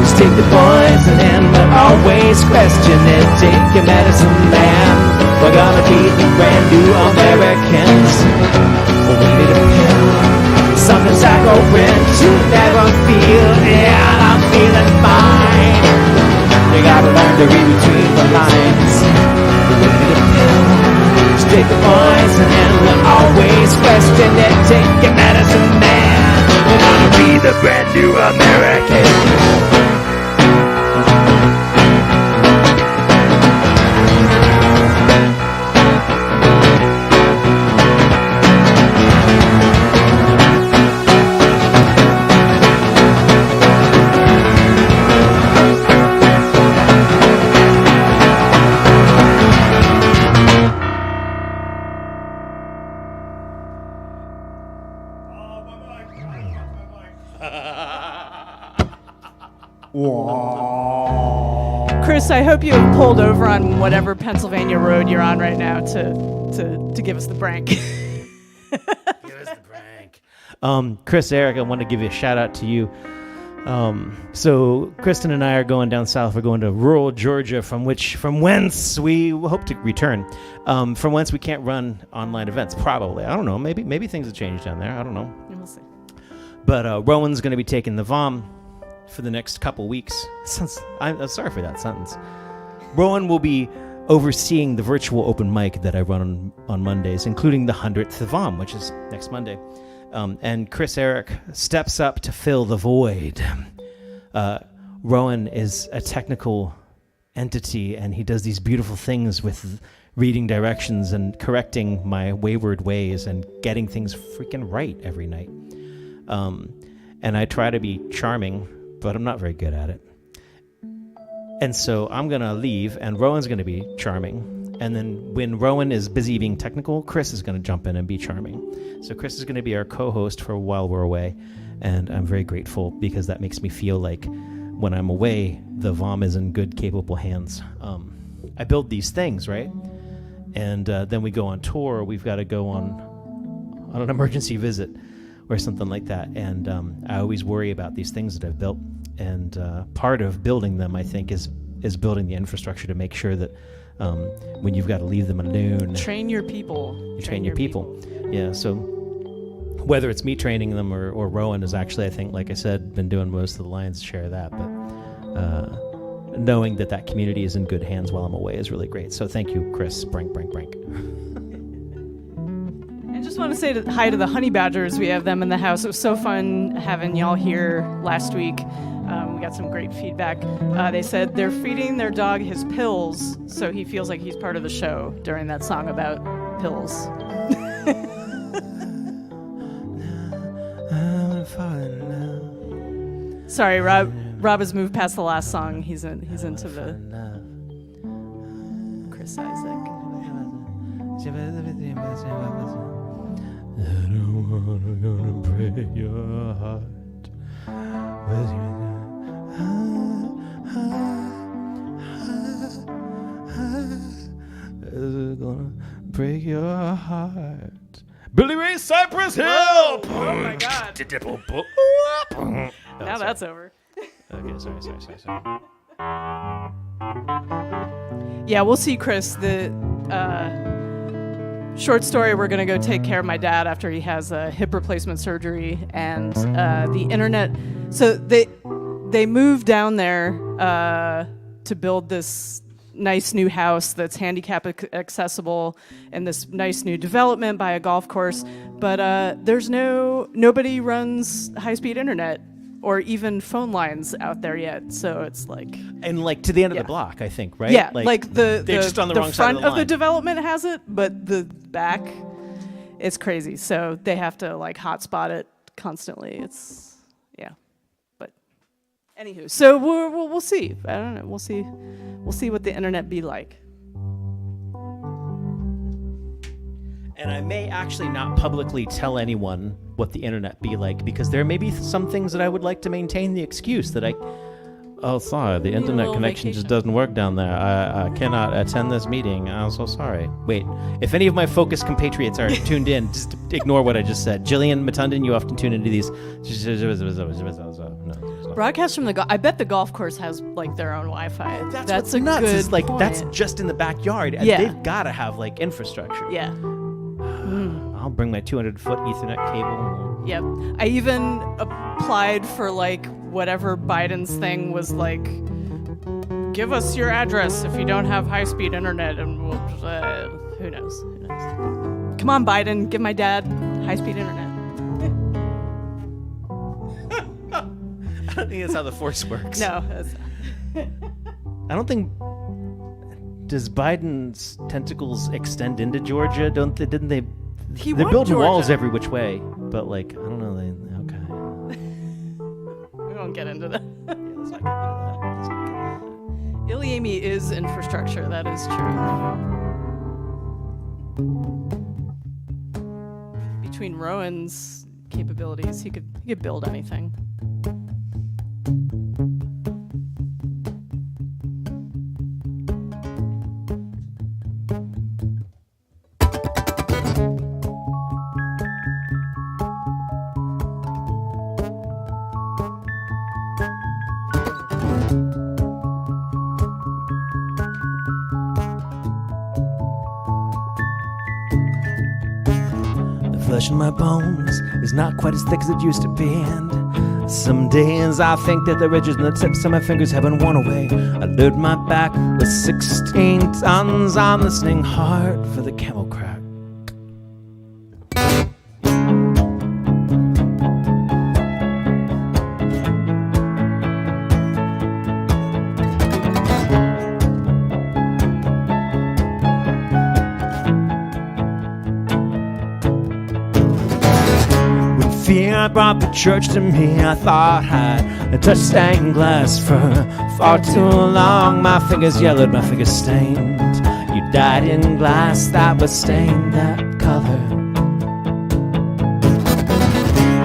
B: Just take the poison in, but always question it. Take your medicine, man. We're gonna be the brand new Americans. We need a pill. Something's I go into, never feel ill. I'm feeling fine. You gotta learn to read between the lines. We need a pill. Take the poison and always question it. Take your medicine, man. We're gonna be the brand new American.
A: Chris, I hope you have pulled over on whatever Pennsylvania road you're on right now to give us the prank.
D: Give us the prank. Chris, Eric, I want to give you a shout out to you. So Kristen and I are going down south. We're going to rural Georgia, from whence we hope to return. From whence we can't run online events. Probably, I don't know. Maybe things have changed down there. I don't know.
A: We'll see.
D: But Rowan's going to be taking the VOM for the next couple weeks. I'm sorry for that sentence. Rowan will be overseeing the virtual open mic that I run on Mondays, including the 100th VOM, which is next Monday. And Chris Eric steps up to fill the void. Rowan is a technical entity, and he does these beautiful things with reading directions and correcting my wayward ways and getting things freaking right every night. And I try to be charming, but I'm not very good at it. And so I'm going to leave, and Rowan's going to be charming. And then when Rowan is busy being technical, Chris is going to jump in and be charming. So Chris is going to be our co-host for while we're away. And I'm very grateful because that makes me feel like when I'm away, the VOM is in good, capable hands. I build these things, right? And then we go on tour. We've got to go on an emergency visit or something like that. And I always worry about these things that I've built. And part of building them, I think, is building the infrastructure to make sure that when you've got to leave them alone,
A: Train your people.
D: you train your people. Yeah, so whether it's me training them or Rowan is actually, I think, like I said, been doing most of the lion's share of that. But knowing that community is in good hands while I'm away is really great. So thank you, Chris. Brink.
A: I just want to say hi to the honey badgers. We have them in the house. It was so fun having y'all here last week. We got some great feedback. They said they're feeding their dog his pills, so he feels like he's part of the show during that song about pills. Sorry, Rob has moved past the last song. He's into the Chris Isaac.
B: I don't wanna break your heart. Is it gonna break your heart? Billy Ray Cypress Hill!
A: Oh my God. Now
D: sorry.
A: that's over.
D: Okay, sorry.
A: Yeah, we'll see, Chris. The short story, we're going to go take care of my dad after he has a hip replacement surgery. And the internet... So they moved down there to build this nice new house that's handicap accessible and this nice new development by a golf course. But there's nobody runs high-speed internet or even phone lines out there yet. So it's like...
D: And like to the end of the block, I think, right?
A: Yeah, like
D: they're just on the wrong side
A: front
D: of the line.
A: development has it, but the back, it's crazy. So they have to like hotspot it constantly. It's, yeah. But anywho, so we'll see. I don't know. We'll see what the internet be like.
D: And I may actually not publicly tell anyone what the internet be like, because there may be some things that I would like to maintain the excuse that oh, sorry, the internet connection just doesn't work down there. I cannot attend this meeting. I'm so sorry. Wait, if any of my focused compatriots are tuned in, just ignore what I just said. Jillian Matundan, you often tune into these. No.
A: Broadcast from I bet the golf course has like their own Wi-Fi. That's a
D: nuts.
A: good
D: It's like
A: point.
D: that's just in the backyard. And
A: Yeah.
D: they've got to have like infrastructure.
A: Yeah.
D: I'll bring my 200-foot Ethernet cable.
A: Yep. I even applied for like whatever Biden's thing was like, give us your address if you don't have high-speed internet, and we'll who knows. Come on, Biden, give my dad high-speed internet.
D: I don't think that's how the force works.
A: No. That's
D: I don't think. Does Biden's tentacles extend into Georgia? Didn't they?
A: He
D: They're
A: won
D: building
A: Georgia.
D: walls every which way, but like I don't know. Okay.
A: We won't get into that.
D: Yeah, let's not get into that.
A: ilyAIMY is infrastructure. That is true. Between Rowan's capabilities, he could build anything.
B: flesh in my bones is not quite as thick as it used to be, and some days I think that the ridges and the tips of my fingers haven't worn away. I load my back with 16 tons. I'm listening hard for the camel crack. Fear brought the church to me. I thought I'd touched stained glass for far too long. My fingers yellowed, my fingers stained. You died in glass that was stained that color.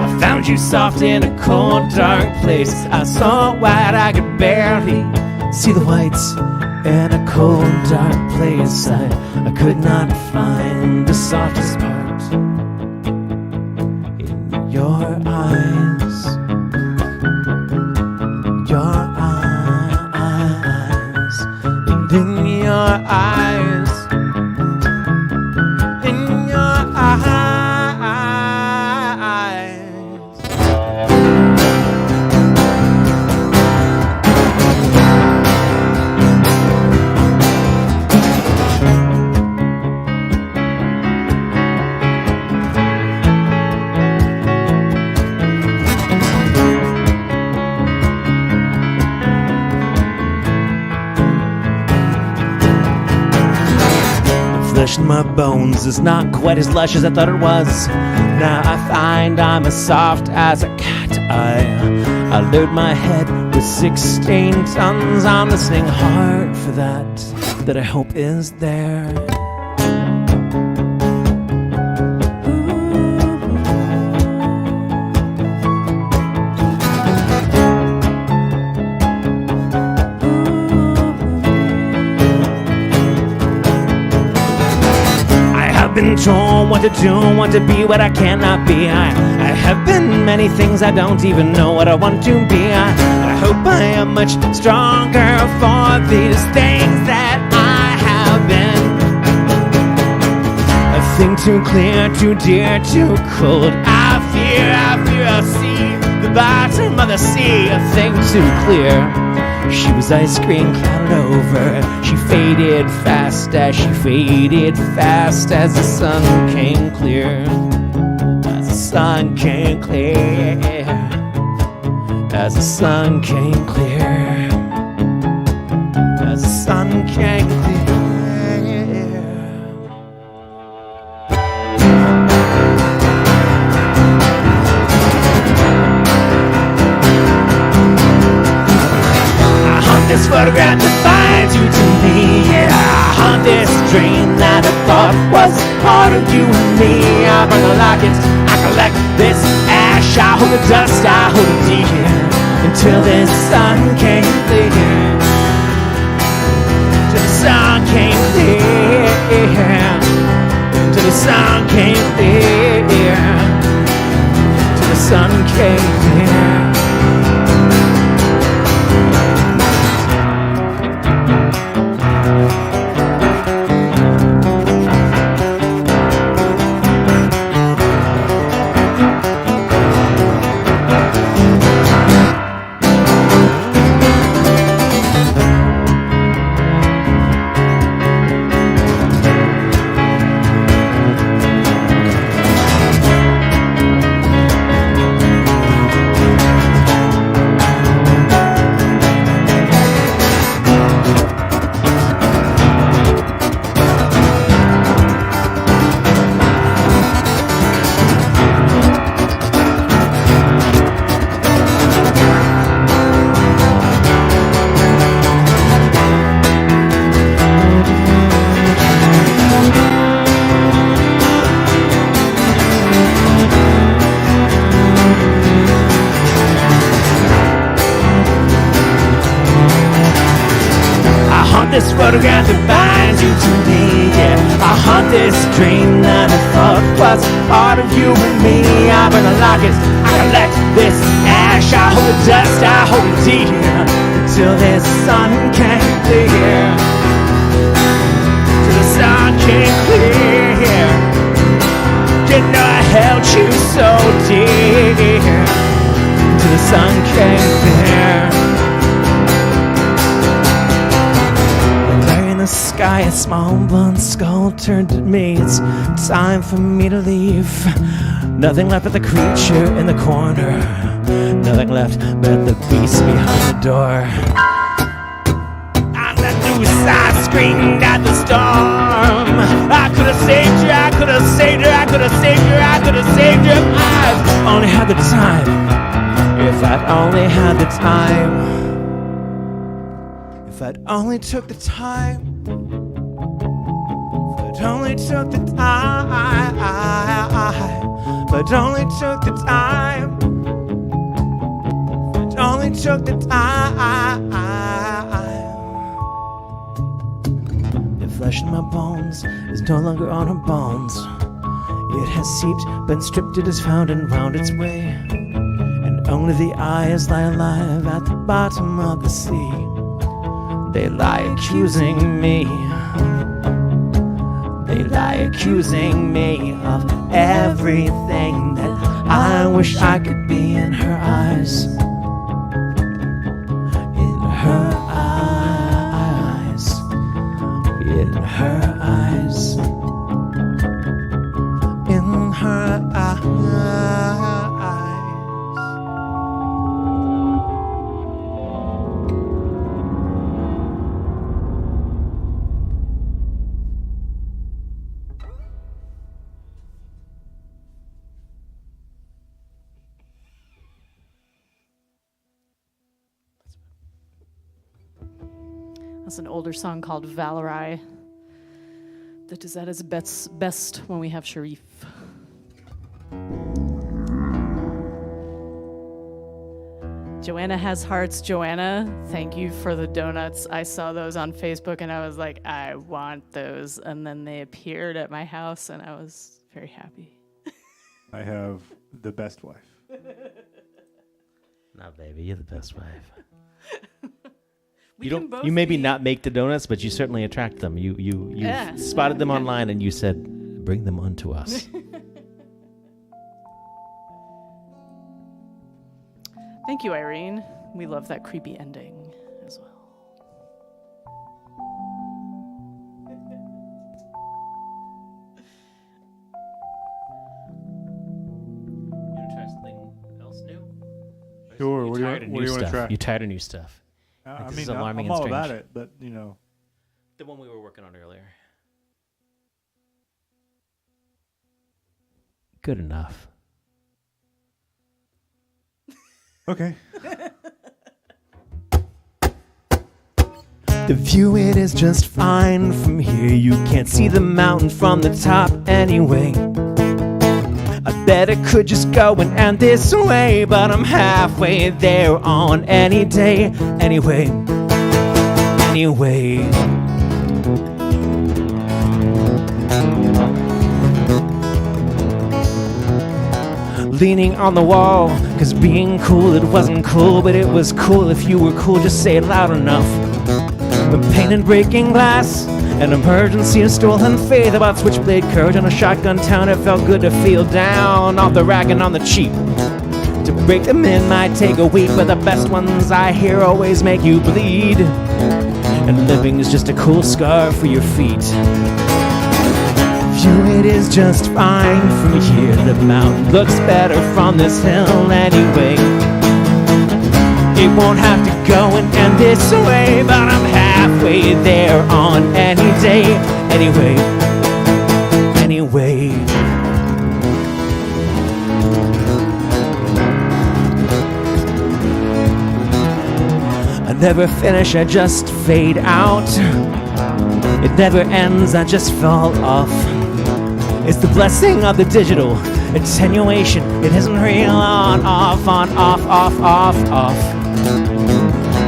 B: I found you soft in a cold, dark place. I saw white, I could barely see the whites. In a cold, dark place, I could not find the softest part. Your eyes, and in your eyes, in your eyes. Flesh in my bones is not quite as lush as I thought it was. Now I find I'm as soft as a cat. I load my head with 16 tons. I'm listening hard for that I hope is there. Been told what to do, what to be, what I cannot be. I have been many things, I don't even know what I want to be. I hope I am much stronger for these things that I have been. A thing too clear, too dear, too cold. I fear I'll see the bottom of the sea. A thing too clear. She was ice cream clouded over. She faded fast as the sun came clear. As the sun came clear. As the sun came clear. As the sun came clear. This photograph defines you to me. Yeah, I hunt this dream that I thought was part of you and me. I burn the lockets, I collect this ash. I hold the dust, I hold it dear until this sun came clear. Till the sun came clear. Till the sun came clear. Till the sun came clear. This photograph that binds you to me, yeah. I haunt this dream that I thought was part of you and me. I burn the lockets, I collect this ash. I hold the dust, I hold it dear until this sun came clear. Till the sun came clear. didn't know I held you so dear till the sun came there. There in the sky, a small blonde skull turned at me. It's time for me to leave. Nothing left but the creature in the corner. Nothing left but the beast behind the door. On the loose, I screamed at the storm. I could have saved you, I could have saved her, I could have saved her, I could have saved her. If I'd only had the time. If I'd only had the time. If I'd only took the time. If I'd only took the time. If I'd only took the time. If I'd only took the time. The flesh in my bones is no longer on her bones. It has seeped, been stripped, it is found and wound its way. And only the eyes lie alive at the bottom of the sea. They lie accusing me. They lie accusing me of everything that I wish I could be in her eyes. In her eyes. In her eyes. In her eyes.
A: That's an older song called Valerie that is at its best when we have Sharif. Joanna has hearts. Joanna, thank you for the donuts. I saw those on Facebook and I was like, I want those. And then they appeared at my house and I was very happy.
E: I have the best wife.
D: No, baby, you're the best wife.
A: We
D: You
A: can
D: don't.
A: both
D: You maybe
A: be-
D: not make the donuts, but you certainly attract them. You
A: Yeah.
D: spotted them
A: Yeah.
D: online and you said, "Bring them unto us."
A: Thank you, Irene. We love that creepy ending as well.
D: You want to try something else new?
E: Sure.
D: You
E: What do you
D: tired of
E: what
D: new
E: do you want to
D: stuff?
E: try?
D: You tired of new stuff?
E: I
D: this
E: mean,
D: is alarming
E: I'm
D: and
E: all about
D: strange.
E: it, but you know,
D: The one we were working on earlier. Good enough.
E: okay.
B: The view, it is just fine from here. You can't see the mountain from the top anyway. I bet it could just go and end this way, but I'm halfway there on any day. Anyway. Leaning on the wall, cause being cool, it wasn't cool, but it was cool if you were cool, just say it loud enough. The pain and breaking glass, an emergency, a stolen faith, about switchblade courage on a shotgun town. It felt good to feel down off the rack and on the cheap. To break them in might take a week, but the best ones I hear always make you bleed. And living is just a cool scar for your feet. View, it is just fine from here. The mountain looks better from this hill anyway. It won't have to go and end this way, but I'm halfway there on any day. Anyway. I never finish, I just fade out. It never ends, I just fall off. It's the blessing of the digital attenuation. It isn't real on, off, on, off, off, off, off.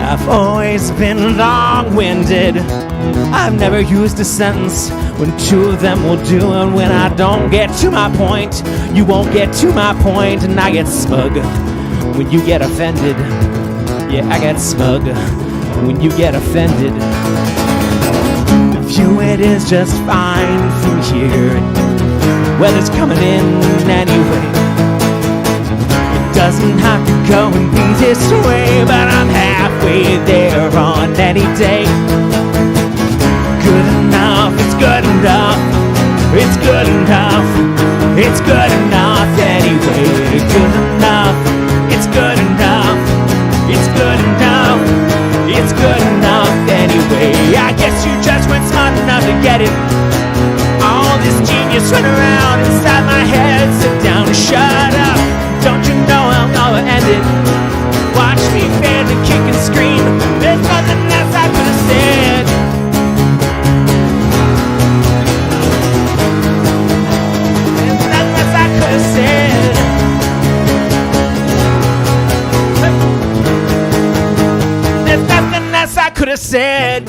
B: I've always been long-winded. I've never used a sentence when two of them will do. And when I don't get to my point, you won't get to my point. And I get smug when you get offended. Yeah, I get smug when you get offended. View, it is just fine from here. weather's coming in anyway. It doesn't have to go and be this way, but I'm halfway there on any day. Good enough, it's good enough, it's good enough, it's good enough anyway. Good enough, it's good enough, it's good enough, it's good enough anyway. I guess you just weren't smart enough to get it. All this genius run around inside my head. Sit down, shut up. Don't you know I'll never end it? Watch me fail to kick and scream. There's nothing else I could have said. There's nothing else I could have said. There's nothing else I could have said.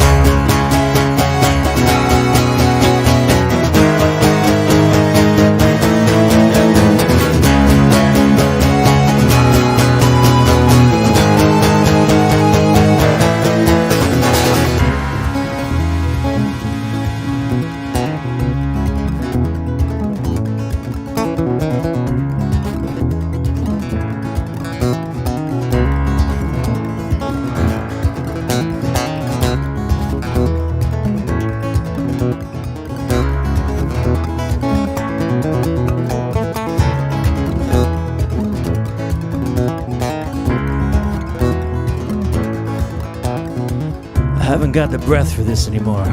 B: I haven't got the breath for this anymore.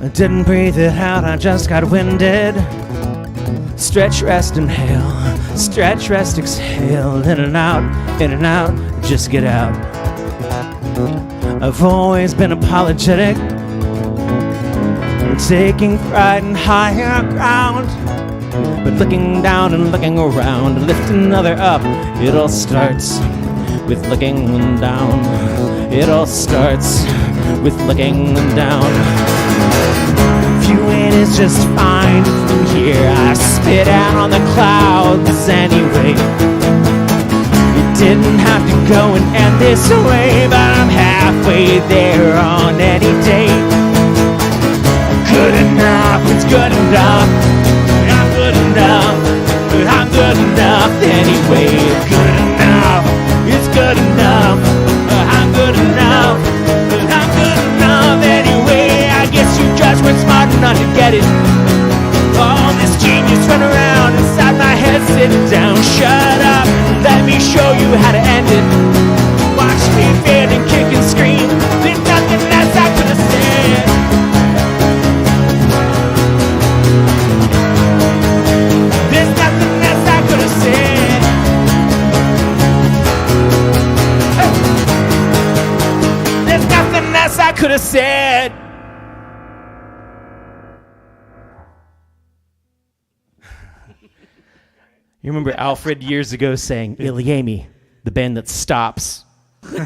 B: I didn't breathe it out, I just got winded. Stretch, rest, inhale. Stretch, rest, exhale. In and out, just get out. I've always been apologetic, taking pride in higher ground. But looking down and looking around, and lift another up, it all starts with looking down. It all starts with looking down. Viewing is just fine from here. I spit out on the clouds anyway. It didn't have to go and end this way, but I'm halfway there on any day. Good enough, it's good enough. I'm good enough, but I'm good enough anyway. Good enough, it's good enough. I'm good enough, but I'm good enough anyway. I guess you just weren't smart enough to get it. All this genius run around inside my head. Sit down, shut up, let me show you how to end it. Watch me fail and kick and scream. There's nothing else I could have said. There's nothing else I could have said. There's nothing else I could have said. You remember Alfred years ago saying, ilyAIMY, the band that stops.
A: It's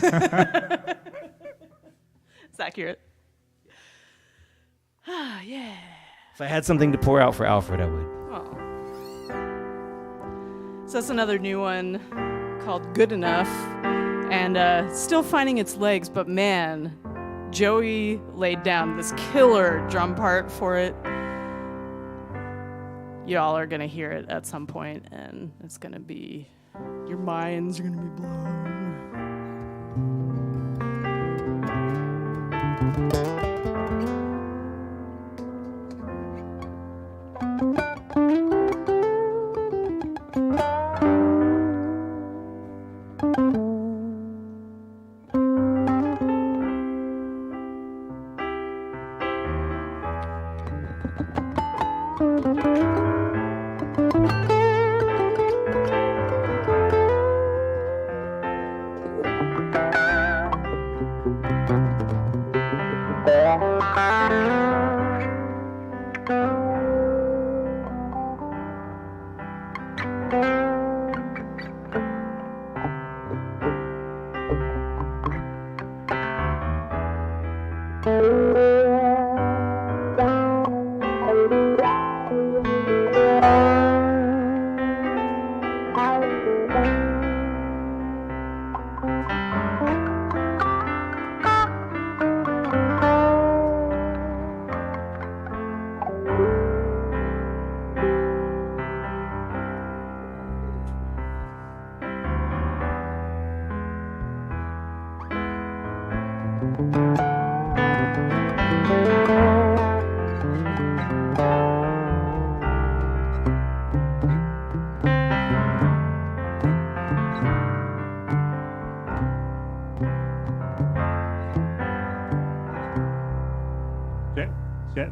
A: accurate. Ah, yeah.
B: If I had something to pour out for Alfred, I would.
A: Oh. So that's another new one called Good Enough. And still finding its legs, but man, Joey laid down this killer drum part for it. Y'all are gonna hear it at some point, and it's gonna be, your minds are gonna be blown.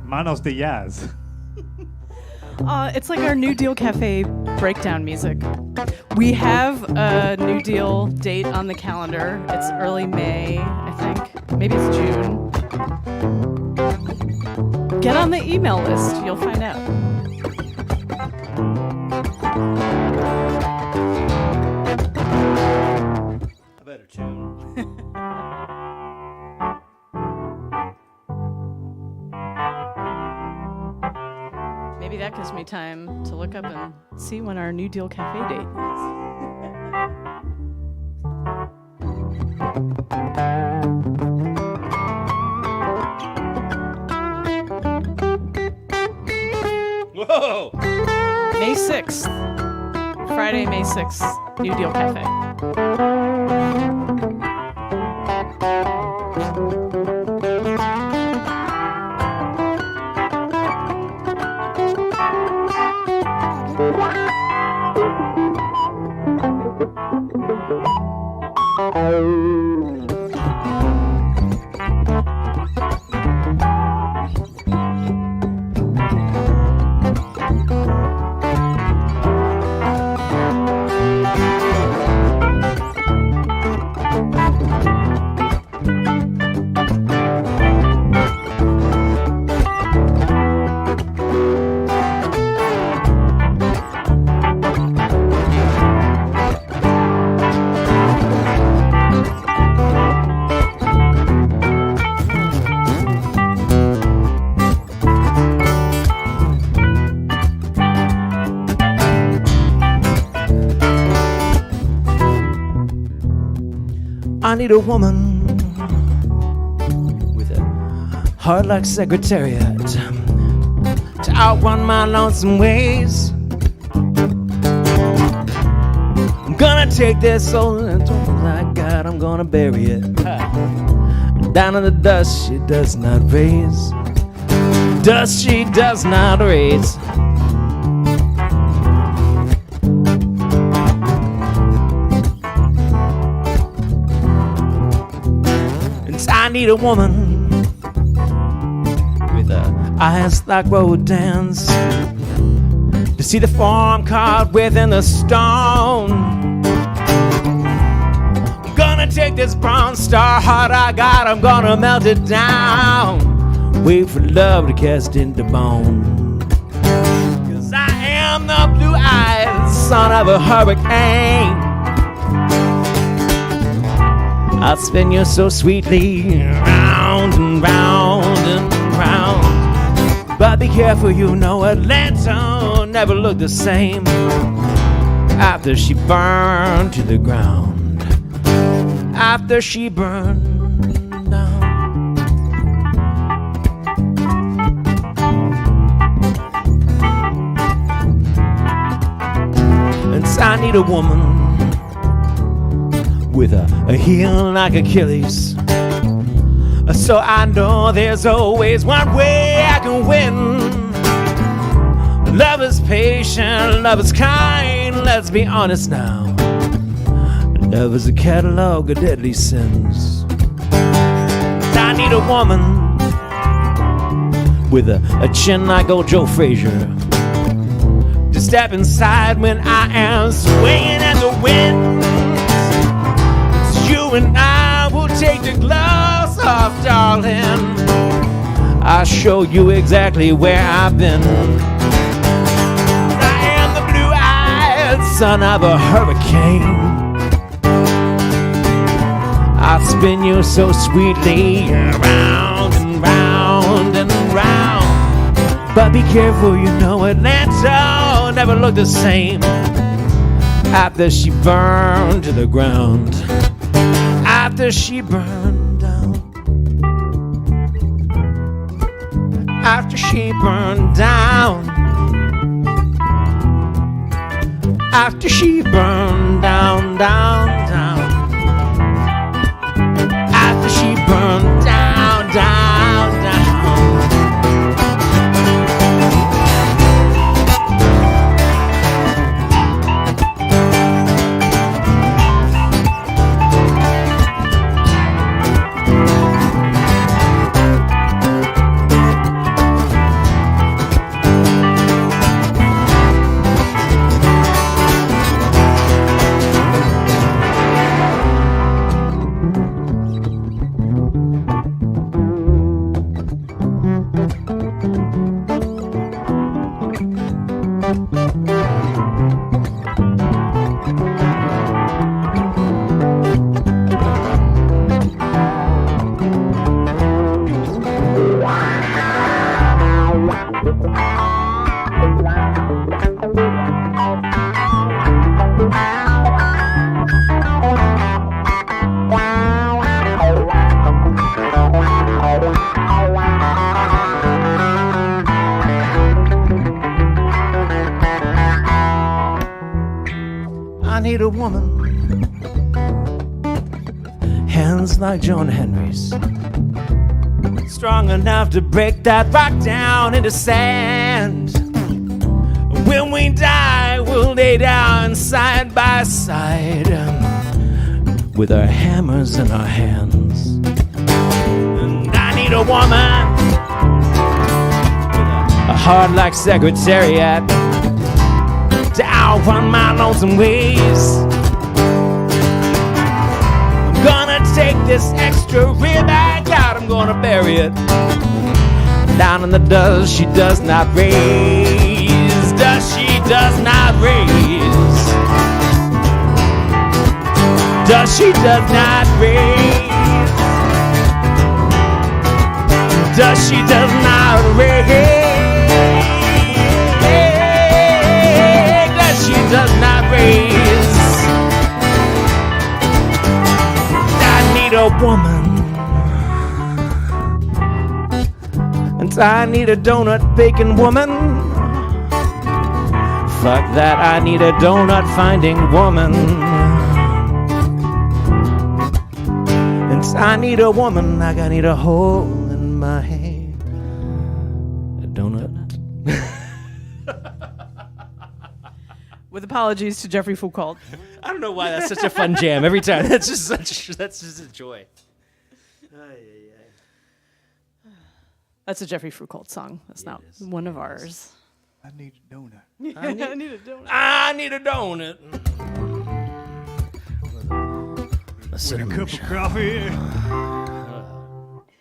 E: Manos de Jazz.
A: It's like our New Deal Cafe breakdown music. We have a New Deal date on the calendar. It's early May, I think. Maybe it's June. Get on the email list. You'll find out.
C: A better tune.
A: Maybe that gives me time to look up and see when our New Deal Cafe date
C: Whoa!
A: is. May 6th. Friday, May 6th. New Deal Cafe.
B: I need a woman with a heart like Secretariat to outrun my lonesome ways. I'm gonna take this soul and I got, I'm gonna bury it down in the dust she does not raise. Dust she does not raise. I need a woman with eyes like rodents to see the form caught within the stone. I'm gonna take this bronze star heart I got, I'm gonna melt it down. Wait for love to cast into bone. 'Cause I am the blue-eyed son of a hurricane. I'll spin you so sweetly round and round and round. But be careful, you know Atlanta never looked the same after she burned to the ground. After she burned down. And I need a woman with a heel like Achilles, so I know there's always one way I can win. Love is patient, love is kind, let's be honest now. Love is a catalog of deadly sins. I need a woman with a chin like old Joe Frazier to step inside when I am swinging at the wind. You and I will take the gloves off, darling. I'll show you exactly where I've been. I am the blue-eyed son of a hurricane. I'll spin you so sweetly round and round and round. But be careful, you know Atlanta never looked the same after she burned to the ground. After she burned down. After she burned down. After she burned down, down, down. After she burned down, down, down. I need a woman, hands like John Henry's, strong enough to break that rock down into sand. When we die, we'll lay down side by side, with our hammers in our hands. And I need a woman with a heart like Secretariat to outrun my lonesome ways. I'm gonna take this extra rib I got, I'm gonna bury it down in the dust she does not raise. Dust she does not raise. Dust she does not raise. Dust she does not raise. She does not raise. I need a woman, and I need a donut bacon woman. Fuck that, I need a donut finding woman. And I need a woman like I need a hole in my head. A donut.
A: With apologies to Jeffrey Foucault.
B: I don't know why that's such a fun jam every time. That's just a joy.
A: That's a Jeffrey Foucault song. That's not one of ours.
E: I need a donut.
A: I need a donut.
B: I need a donut. A
E: With a
B: cinnamon
E: cup of
B: sugar.
E: coffee.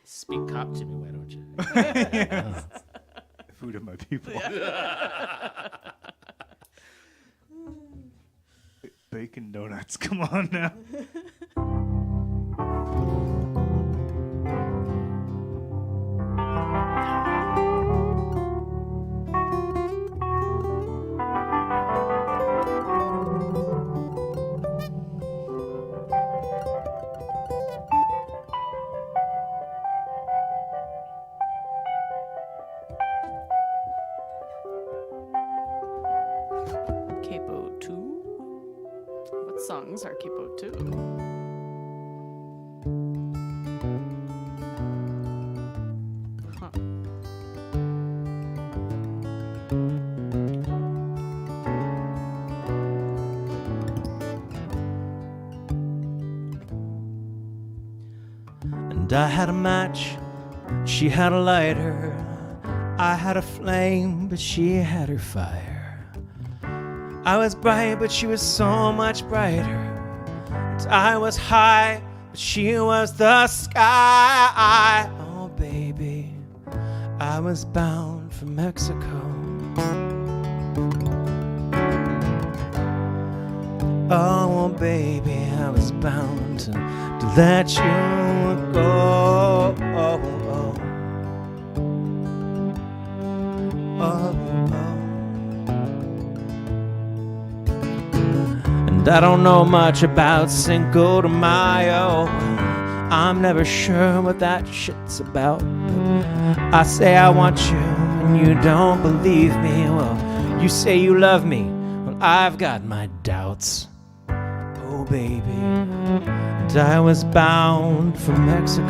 B: Speak cop to me, why don't you?
E: Food of my people. Bacon donuts, come on now.
A: Capo 2. What songs are Capo 2? Huh.
B: And I had a match, she had a lighter. I had a flame, but she had her fire. I was bright, but she was so much brighter. And I was high, but she was the sky. Oh, baby, I was bound for Mexico. Oh, baby, I was bound to let you go. Oh, oh. Oh, oh. And I don't know much about Cinco de Mayo. I'm never sure what that shit's about. But I say I want you, and you don't believe me. Well, you say you love me. Well, I've got my doubts. Oh, baby, and I was bound for Mexico.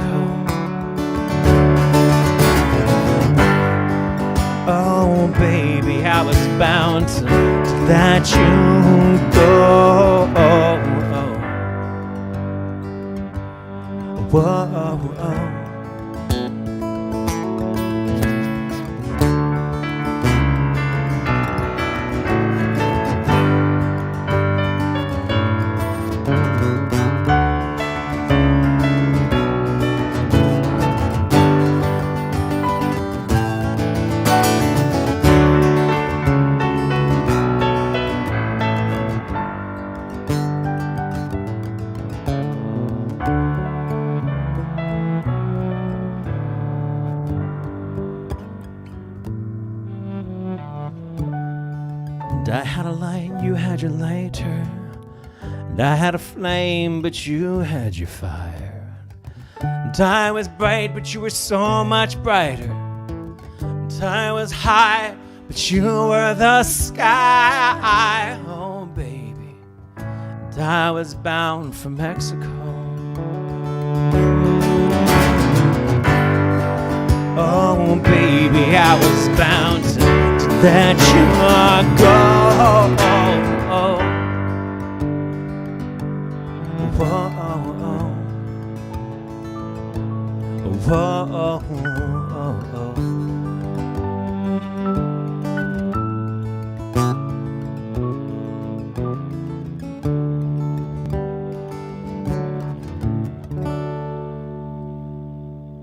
B: Oh, baby, I was bound to let you go. Whoa, whoa.
D: you had your lighter, and I had a flame, but you had your fire. And I was bright, but you were so much brighter. And I was high, but you were the sky. Oh, baby. And I was bound for Mexico. Oh, baby, I was bound to let you go. Whoa, whoa,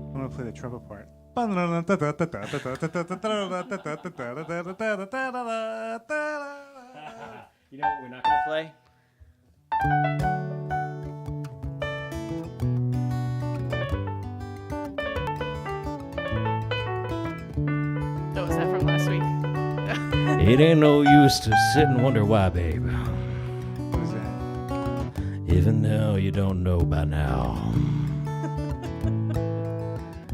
E: I'm gonna play the trumpet part.
B: You know what we're not gonna play?
A: Oh, was that from last week?
D: It ain't no use to sit and wonder why, babe.
E: What is that?
D: Even though you don't know by now.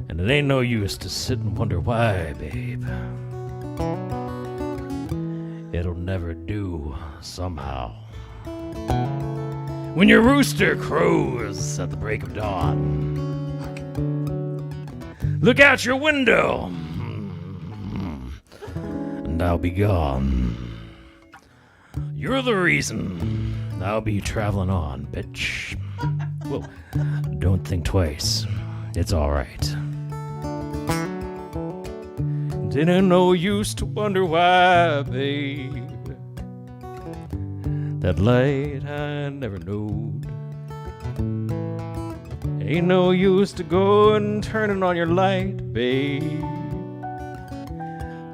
D: And it ain't no use to sit and wonder why, babe. It'll never do somehow. When your rooster crows at the break of dawn, look out your window, and I'll be gone. You're the reason I'll be traveling on, bitch. Well, don't think twice. It's all right. Didn't no use to wonder why, babe. That light I never knowed. Ain't no use to go and turning on your light, babe.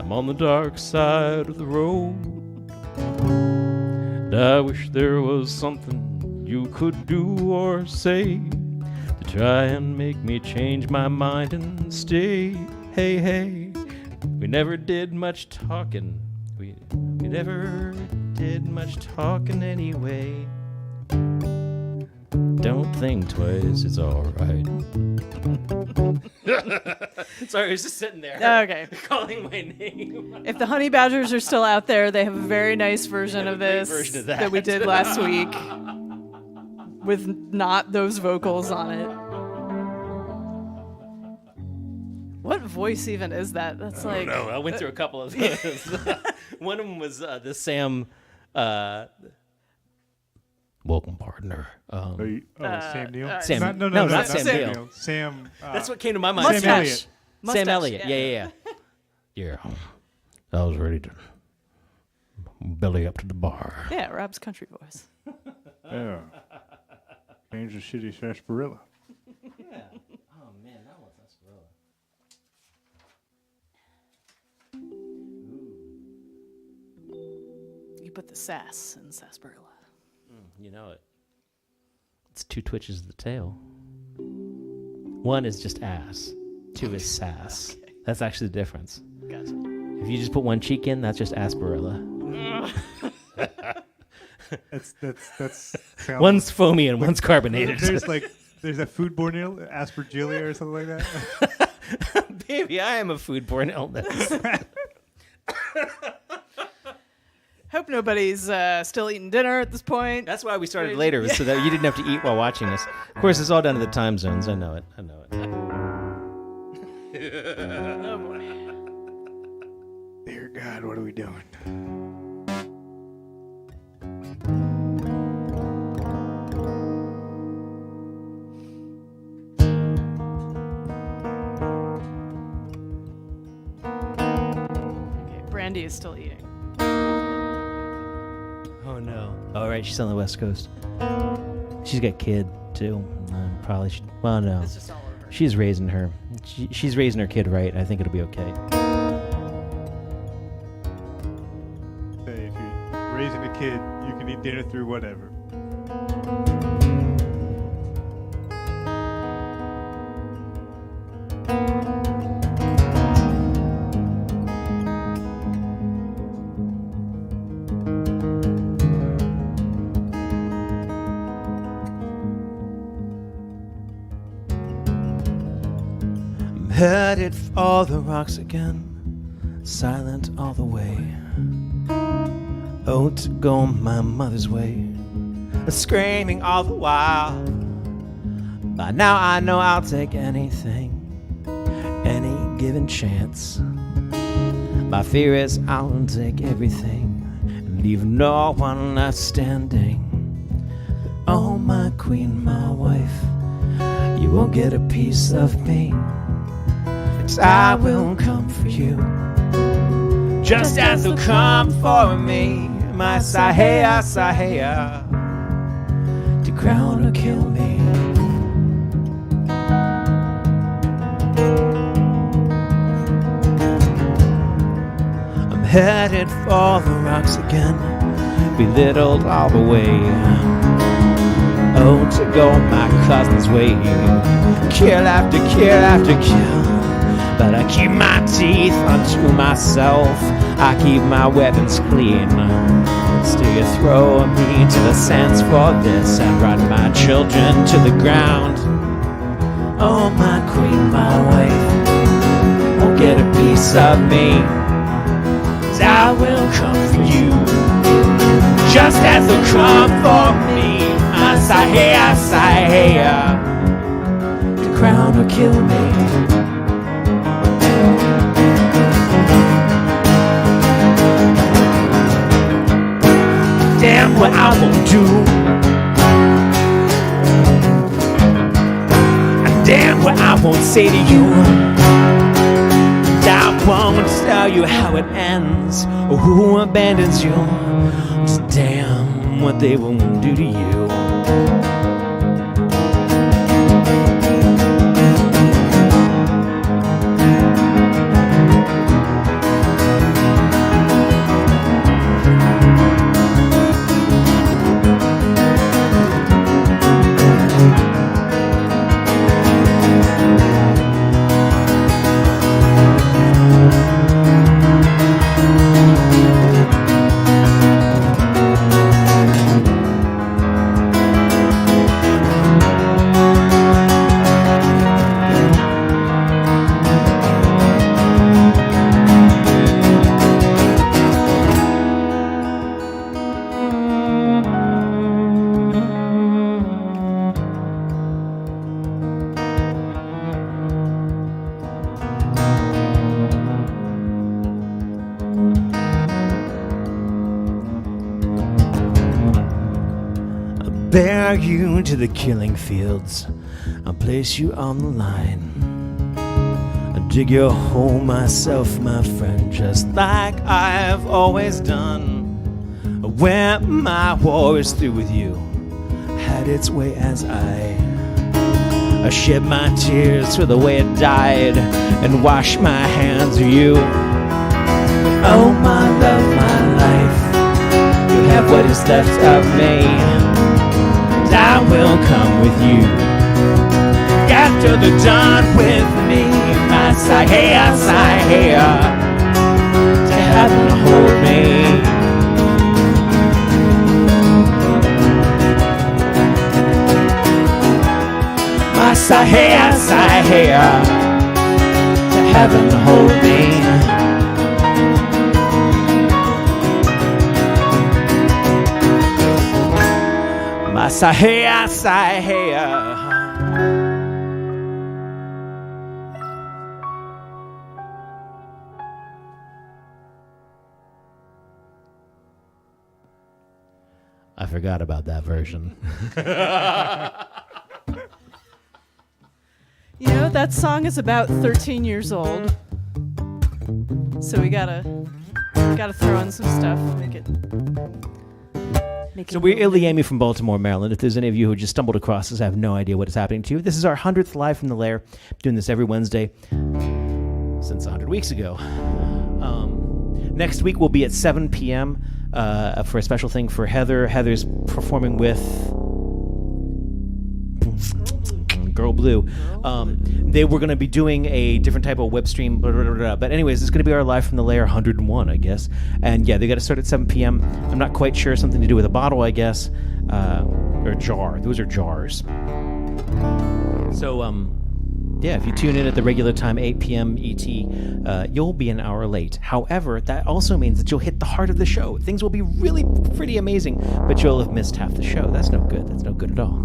D: I'm on the dark side of the road. And I wish there was something you could do or say to try and make me change my mind and stay. Hey, hey. We never did much talking. We never did much talking anyway. Don't think twice, it's alright. Sorry, I was just sitting there.
A: Okay.
D: Calling my name.
A: If the honey badgers are still out there, they have a very nice version of
D: great
A: this
D: version of that.
A: we did last week with not those vocals on it. What voice even is that? That's like...
D: No, I went through a couple of those. One of them was the Sam... welcome, partner.
E: Sam Neill?
D: Sam-
E: No,
D: not Sam Neill.
E: Sam.
D: That's what came to my mind.
A: Mustache.
E: Sam Elliott.
A: Mustache,
D: Sam Elliott. Yeah. Yeah, I was ready to belly up to the bar.
A: Yeah, Rob's country voice.
E: Yeah. Change the shitty sarsaparilla.
D: Yeah. Oh, man, that was sarsaparilla.
A: You put the sass in sarsaparilla.
D: You know it. It's two twitches of the tail. One is just ass. Two is sass.
A: Okay.
D: That's actually the difference.
A: Gotcha.
D: If you just put one cheek in, that's just asparilla.
E: That's sounds-
D: One's foamy and one's carbonated.
E: There's a foodborne ill, aspergillia or something like that.
D: Baby, I am a foodborne illness.
A: Hope nobody's still eating dinner at this point.
D: That's why we started later, so that you didn't have to eat while watching us. Of course, it's all down to the time zones. I know it.
A: Oh, boy.
E: Dear God, what are we doing?
A: Okay, Brandy is still eating.
D: Oh, no. All right, she's on the West Coast. She's got a kid, too. Probably should... Well, no.
A: It's just all over.
D: She's raising her. She's raising her kid right. I think it'll be okay.
E: Hey, if you're raising a kid, you can eat dinner through whatever.
B: headed for the rocks again, silent all the way. Oh, to go my mother's way, screaming all the while. By now I know I'll take anything, any given chance. My fear is I'll take everything and leave no one left standing. Oh, my queen, my wife, you won't get a piece of me, 'cause I will come for you, just as you'll come for me. My Sahaya, Sahaya, to crown or kill me. I'm headed for the rocks again, belittled all the way. Oh, to go my cousin's way, kill after kill after kill. But I keep my teeth unto myself, I keep my weapons clean. Still you throw me to the sands for this and run my children to the ground. Oh, my queen, my wife, won't get a piece of me, 'cause I will come for you, just as they'll come for me. My Sahaya, Sahaya, to crown or kill me. Damn what I won't do, and damn what I won't say to you. And I won't tell you how it ends or who abandons you. Just damn what they won't do to you. Bear you to the killing fields, I'll place you on the line. I'll dig your hole myself, my friend, just like I've always done. When my war is through with you, had its way as I shed my tears for the way it died and wash my hands of you. Oh, my love, my life, you have what is left of me. I will come with you after they're done with me. My Sahaya, Sahaya, to heaven hold me. My Sahaya, Sahaya, to heaven hold me. My Sahaya, Sahaya. I forgot about that version.
A: You know, that song is about 13 years old. So we gotta throw in some stuff, make it
B: So we're ilyAIMY from Baltimore, Maryland. If there's any of you who just stumbled across this, I have no idea what is happening to you. This is our 100th Live from the Lair. Doing this every Wednesday since 100 weeks ago. Next week we'll be at 7 p.m. For a special thing for Heather. Heather's performing with Girl Blue. They were going to be doing a different type of web stream, blah, blah, blah, blah. But anyways, this is going to be our Live from the Lair 101, I guess. And yeah, they got to start at 7 p.m. I'm not quite sure. Something to do with a bottle, I guess. Or a jar. Those are jars. So, Yeah, if you tune in at the regular time, 8 p.m. ET, you'll be an hour late. However, that also means that you'll hit the heart of the show. Things will be really pretty amazing, but you'll have missed half the show. That's no good. That's no good at all.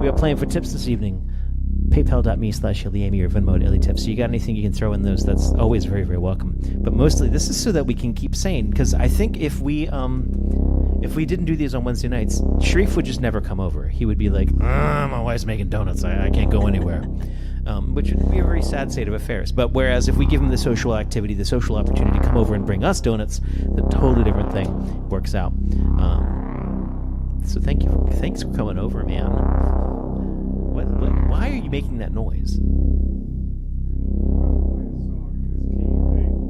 B: We are playing for tips this evening. PayPal.me/ilyAIMY or Venmo at ilytips. So you got anything you can throw in those, that's always very, very welcome. But mostly, this is so that we can keep sane, because I think if we didn't do these on Wednesday nights, Sharif would just never come over. He would be like, my wife's making donuts. I can't go anywhere. Which would be a very sad state of affairs. But whereas if we give him the social activity, the social opportunity to come over and bring us donuts, the totally different thing works out. So thanks for coming over, man. Why are you making that noise?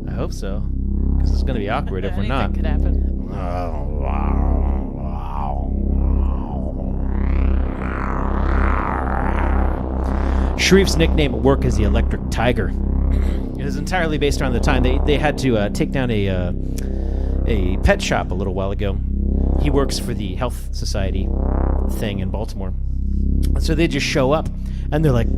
B: I hope so, because it's going to be awkward if we're not.
A: Anything could happen.
B: Sharif's nickname at work is the Electric Tiger. It is entirely based on the time they had to take down a pet shop a little while ago. He works for the Health Society thing in Baltimore. So they just show up, and they're like,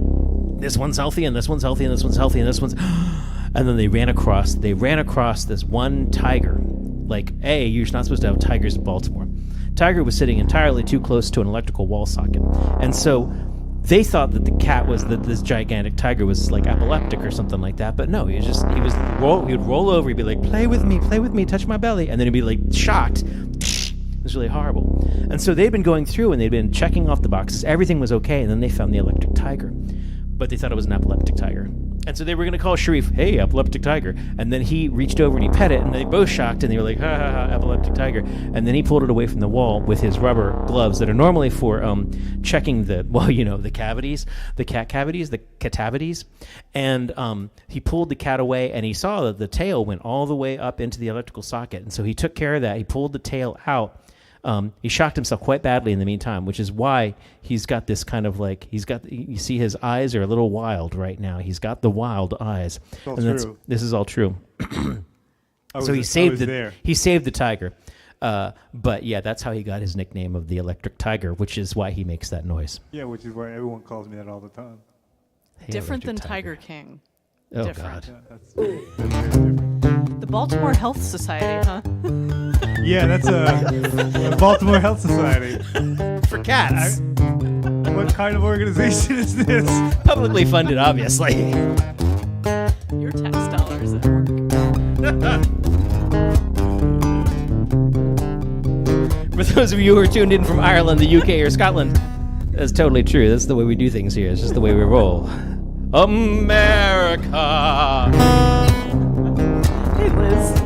B: this one's healthy, and this one's healthy, and this one's healthy, and this one's... And then they ran across this one tiger. Like, you're not supposed to have tigers in Baltimore. Tiger was sitting entirely too close to an electrical wall socket. And so they thought that this gigantic tiger was like epileptic or something like that. But no, he would roll over, he'd be like, play with me, touch my belly. And then he'd be like shocked. It was really horrible. And so they'd been going through and they'd been checking off the boxes. Everything was okay. And then they found the electric tiger. But they thought it was an epileptic tiger. And so they were going to call Sharif, hey, epileptic tiger. And then he reached over and he pet it, and they both shocked, and they were like, ha, ha, ha, epileptic tiger. And then he pulled it away from the wall with his rubber gloves that are normally for checking the cavities, the cat cavities, the catavities. And he pulled the cat away, and he saw that the tail went all the way up into the electrical socket. And so he took care of that. He pulled the tail out. He shocked himself quite badly in the meantime, which is why he's got this kind of like, you see his eyes are a little wild right now. He's got the wild eyes. This is all true. So he saved the tiger. But yeah, that's how he got his nickname of the Electric Tiger, which is why he makes that noise.
E: Yeah, which is why everyone calls me that all the time.
B: Hey,
A: Different than
B: Tiger.
A: Tiger King.
B: Oh,
A: Different.
B: God.
E: Yeah, that's very different.
A: The Baltimore Health Society, huh?
E: Yeah, that's a Baltimore Health Society.
B: For cats.
E: What kind of organization is this?
B: Publicly funded, obviously.
A: Your tax dollars at work.
B: For those of you who are tuned in from Ireland, the UK, or Scotland, that's totally true. That's the way we do things here. It's just the way we roll. America!
A: Hey, Liz.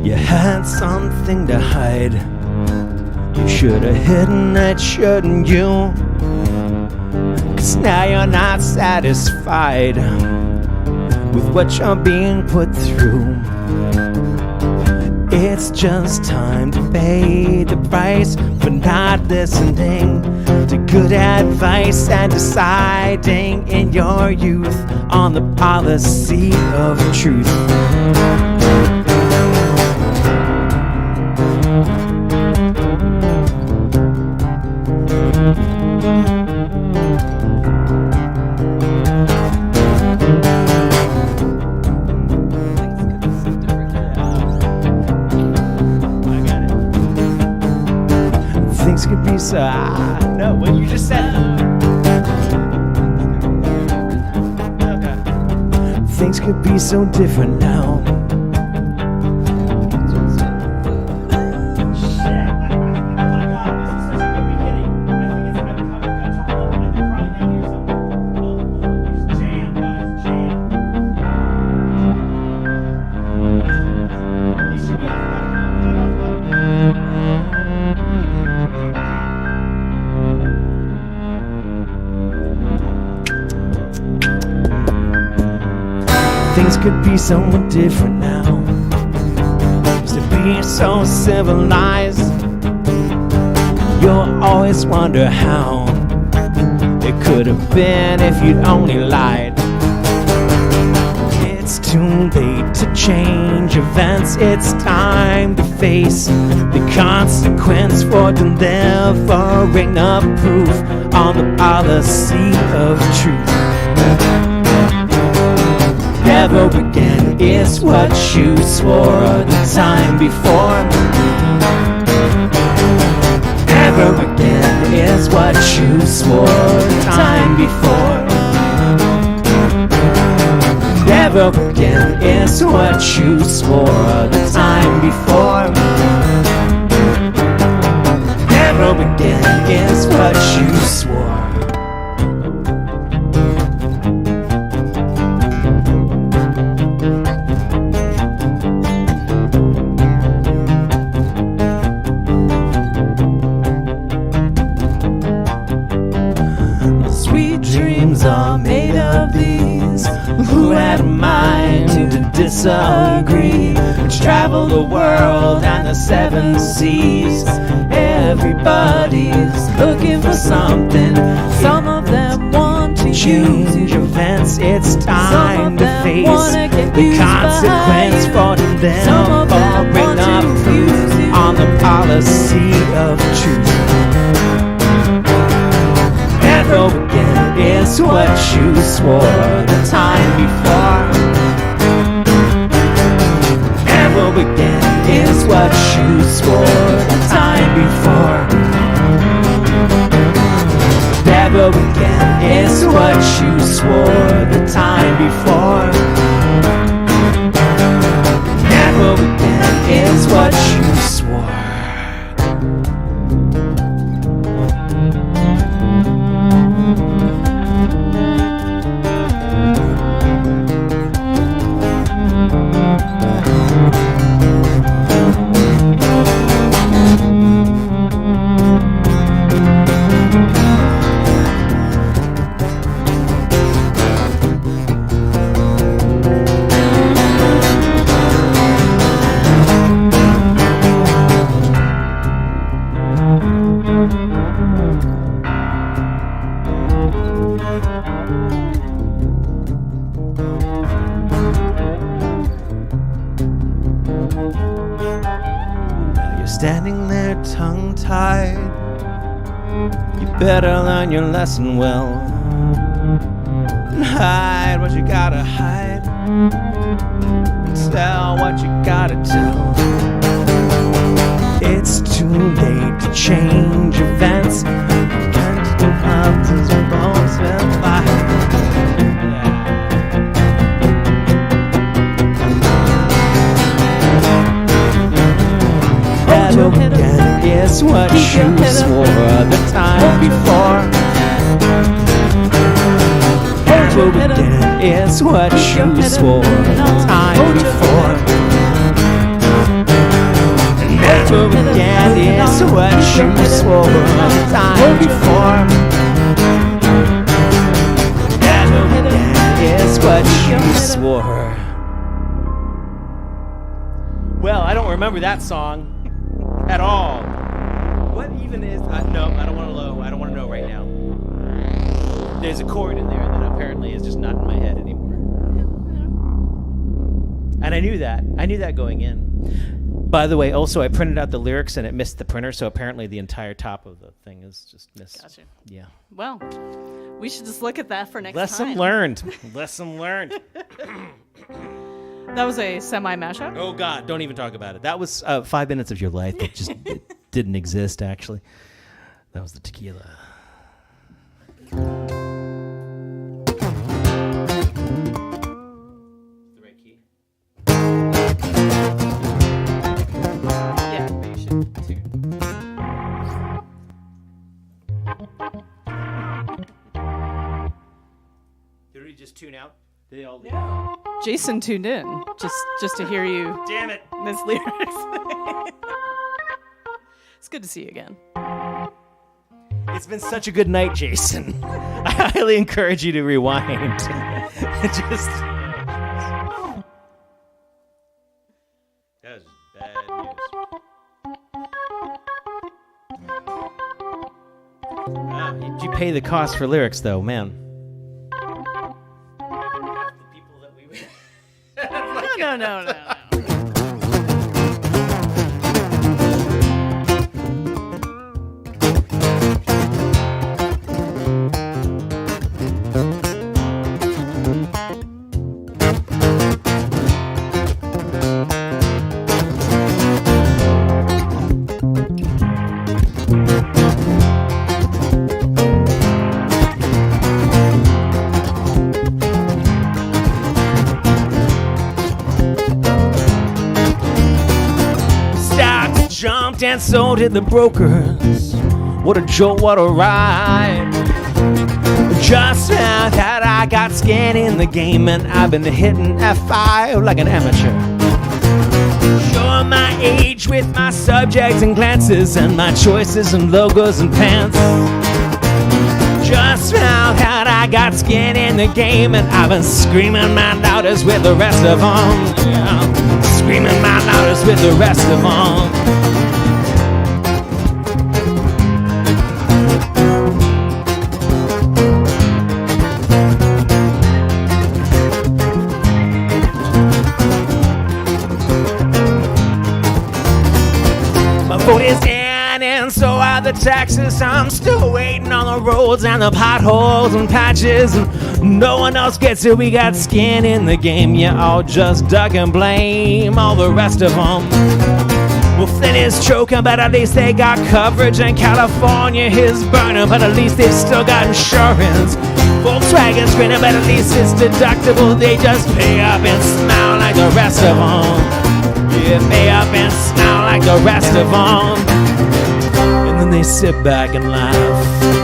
B: You had something to hide. You should have hidden it, shouldn't you? 'Cause now you're not satisfied with what you're being put through. It's just time to pay the price for not listening to good advice and deciding in your youth on the policy of truth. Things could be so... no, what you just said. Okay. Things could be so different now. things could be so different now. Used to be so civilized. You'll always wonder how it could have been if you'd only lied. It's too late to change events. It's time to face the consequence for delivering a proof on the policy of truth. Never again is what you swore the time before. Never again is what you swore the time before. Never again is what you swore the time before. Never again is what you swore. Sweet dreams are made of these. Who had a mind to disagree? Travel the world and the seven seas. Everybody's looking for something. Some of them want to change events. It's time to face the consequence for them. Bring up proof on the policy of truth. Never again is what you swore the time before. Never again is what you swore the time before. Never again is what you swore the time before. Never again is what you swore. Standing there tongue-tied, you better learn your lesson well and hide what you gotta hide, tell what you gotta tell. It's too late to change events. Can't do hunters bones will fly. Never again is what you swore the time before. Never again is what you swore the time before. Never again is what you swore the time before. Never again is what you swore. Well, I don't remember that song at all. What even is? No, I don't want to know. I don't want to know right now. There's a chord in there that apparently is just not in my head anymore. And I knew that. I knew that going in. By the way, also I printed out the lyrics and it missed the printer, so apparently the entire top of the thing is just missed.
A: Gotcha.
B: Yeah.
A: Well, we should just look at that for next
B: Lesson
A: time.
B: learned. Lesson learned.
A: That was a semi-mashup.
B: Oh God! Don't even talk about it. That was 5 minutes of your life that just didn't exist. Actually, that was the tequila. The right key.
A: Yeah, maybe you should tune.
B: Did we just tune out? Did they all leave?
A: Jason tuned in just to hear you
B: Damn it!
A: miss lyrics. It's good to see you again.
B: It's been such a good night, Jason. I highly encourage you to rewind. Just
D: You pay the cost for lyrics, though, man.
A: No.
B: Jumped and so did the brokers. What a jolt, what a ride. Just found out I got skin in the game, and I've been hitting F5 like an amateur. Showing my age with my subjects and glances, and my choices and logos and pants. Just found out I got skin in the game, and I've been screaming my loudest with the rest of them. Yeah. Screaming my loudest with the rest of them. Vote is in, and so are the taxes. I'm still waiting on the roads and the potholes and patches, and no one else gets it. We got skin in the game. You all just duck and blame all the rest of them. Well, Flint is choking, but at least they got coverage, and California is burning, but at least they've still got insurance. Volkswagen's grinning, but at least it's deductible. They just pay up and smile like the rest of them. Yeah, pay up and smile like the rest of them. And then they sit back and laugh.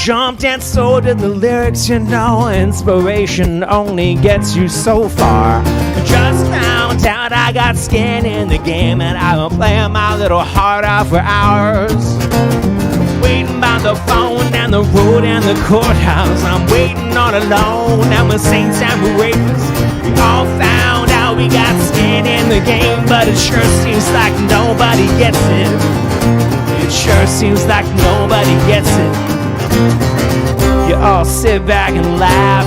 B: Jumped and so did the lyrics, you know. Inspiration only gets you so far. Just found out I got skin in the game, and I've been playing my little heart out for hours. Waiting by the phone and the road and the courthouse. I'm waiting on a loan and with saints and parades. We all found out we got skin in the game, but it sure seems like nobody gets it. It sure seems like nobody gets it. You all sit back and laugh.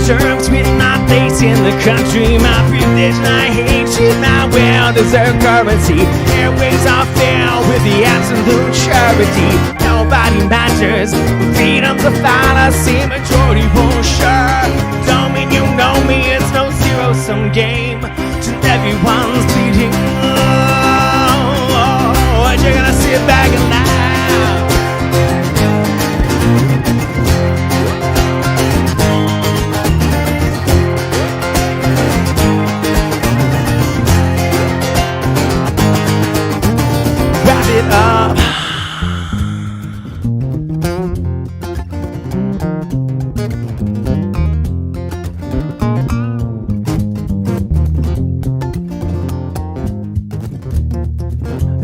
B: Terms with my place in the country, my privilege, my hatred, my well-deserved currency. Airways are filled with the absolute charity. Nobody matters, freedom's a fallacy. Majority won't sure. Don't mean you know me, it's no zero-sum game. Till everyone's bleeding. Oh, you're gonna sit back and laugh. Up.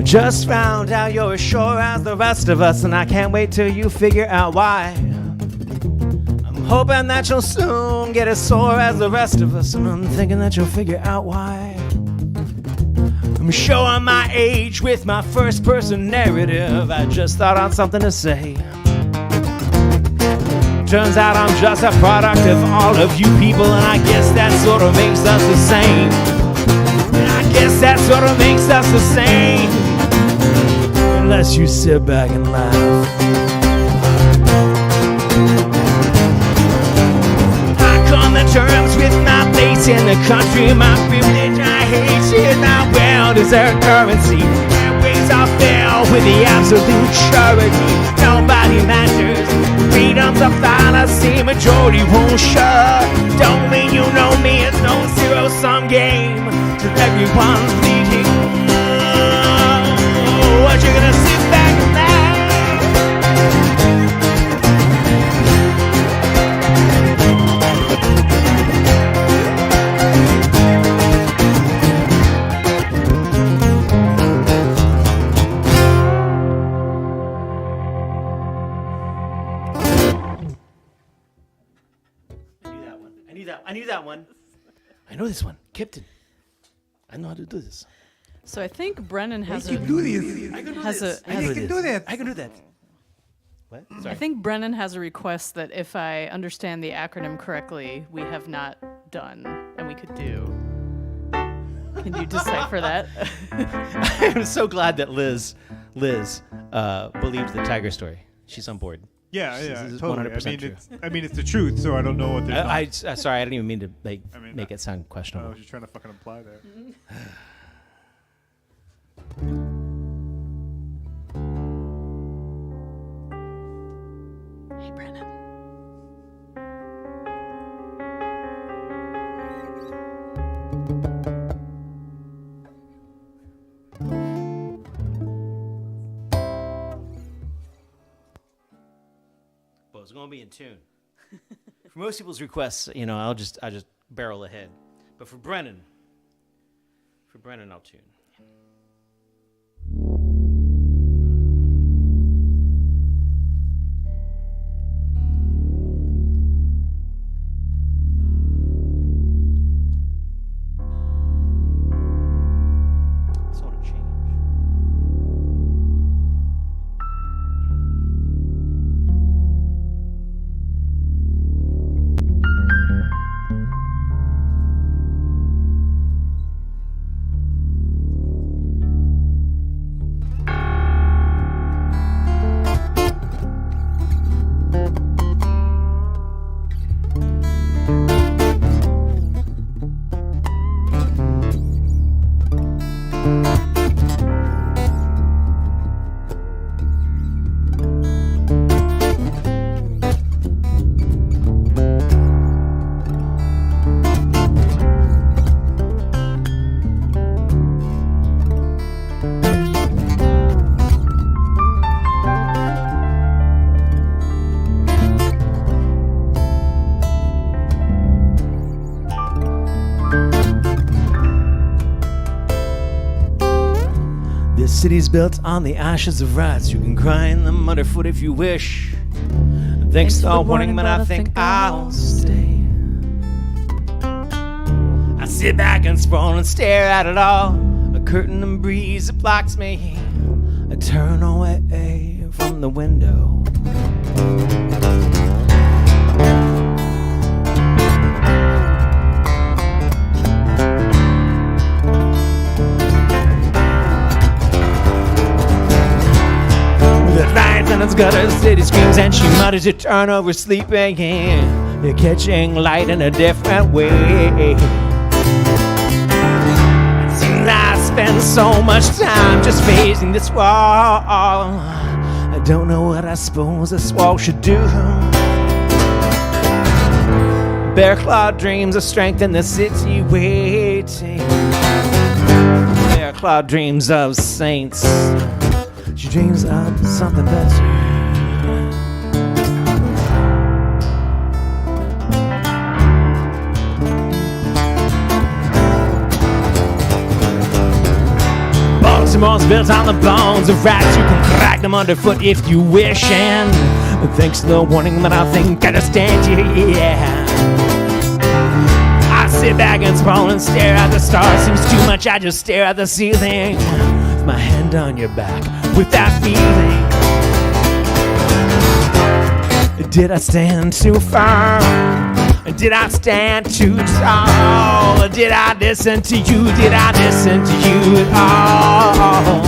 B: Just found out you're as sure as the rest of us, and I can't wait till you figure out why. I'm hoping that you'll soon get as sore as the rest of us, and I'm thinking that you'll figure out why. I'm showing my age with my first person narrative. I just thought on something to say. Turns out I'm just a product of all of you people, and I guess that sort of makes us the same. And I guess that sort of makes us the same. Unless you sit back and laugh. I come to terms with my place in the country, my privilege, I hate it, my well-deserved currency. Airways are filled with the absolute charity. Nobody money matters. Freedom's a fallacy, majority won't shut. Don't mean you know me, it's no zero-sum game till everyone's bleeding. What you gonna sit back and laugh?
D: I knew that one. I know this one. Captain. I know how to do this.
A: So I think Brennan has
E: You
A: a
E: do this.
C: I can do
A: has a
C: this.
E: You can do that.
C: I can do that.
D: What?
A: I
D: Sorry.
A: think Brennan has a request that if I understand the acronym correctly, we have not done and we could do. Can you decipher that?
D: I'm so glad that Liz believed the tiger story. She's on board.
E: Yeah,
D: This
E: yeah,
D: is
E: totally.
D: 100%
E: I mean, it's the truth, so I don't know what they're
D: I sorry, I didn't even mean to
E: mean,
D: make it sound
E: I
D: questionable.
E: was just trying to fucking imply that.
A: Hey, Brennan.
D: But it's gonna be in tune. For most people's requests, I'll just barrel ahead. But for Brennan, I'll tune. I want to change. This city's built on the ashes of rats. You can grind them underfoot if you wish. Thanks for the warning, but I think I'll stay. I sit back and sprawl and stare at it all. A curtain and breeze that blocks me. I turn away from the window. And it's got her city screams and she mutters to turn over sleeping. You're catching light in a different way. Seems I spend so much time just facing this wall. I don't know what I suppose this wall should do. Bear clawed dreams of strength in the city waiting. Bear clawed dreams of saints. She dreams of something better. Baltimore's built on the bones of rats. You can crack them underfoot if you wish. And thanks to the warning, but I think I understand you, yeah. I sit back and sprawl and stare at the stars. Seems too much, I just stare at the ceiling. With my hand on your back, with that feeling. Did I stand too far? Did I stand too tall? Did I listen to you? Did I listen to you at all?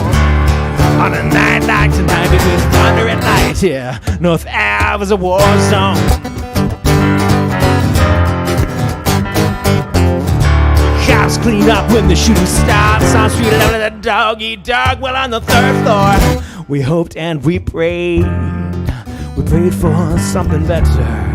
D: On a night like tonight between thunder and light here, North Ave is a war zone. House cleaned up when the shooting stops. On street level, the dog eat dog. Well, on the third floor, we hoped and we prayed.
B: We prayed for something better.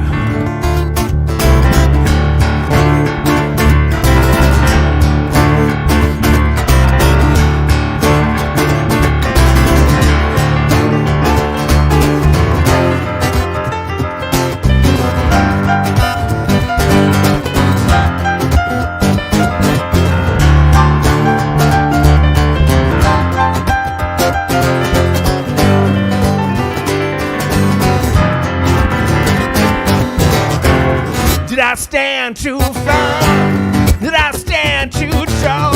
B: Did I stand too firm? Did I stand too tall?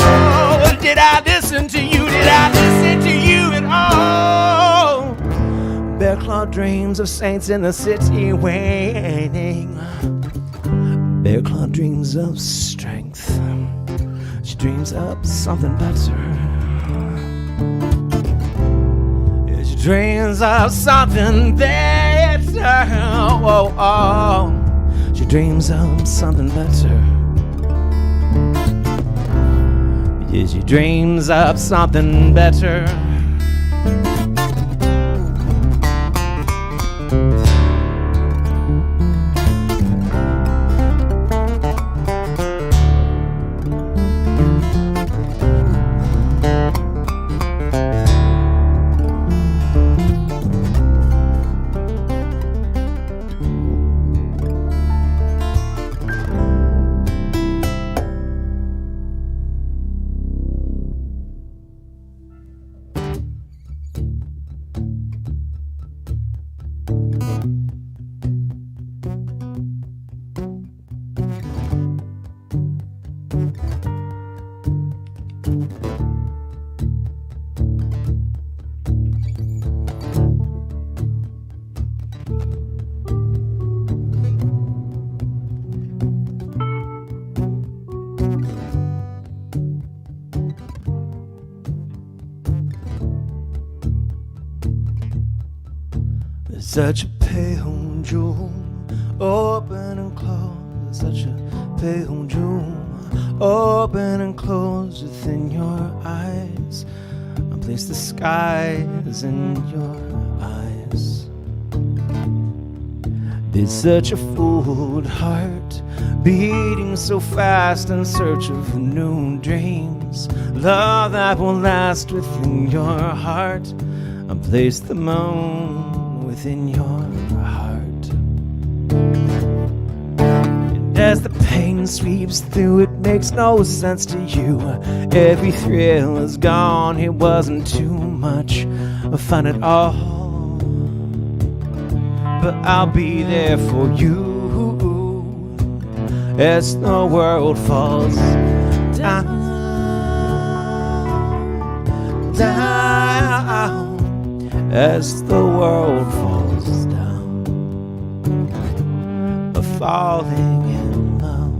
B: Did I listen to you? Did I listen to you at all? Bear claw dreams of saints in the city waiting. Bear claw dreams of strength. She dreams of something better. Yeah, she dreams of something better. Oh, oh. She dreams of something better. Yeah, she dreams of something better. Such a pale jewel, open and closed. Such a pale jewel, open and closed within your eyes. I place the skies in your eyes. There's such a fooled heart, beating so fast in search of new dreams. Love that will last within your heart. I place the moon within your heart. And as the pain sweeps through, it makes no sense to you. Every thrill is gone, it wasn't too much fun at all. But I'll be there for you as the world falls down, down. As the world falls down, falling in love.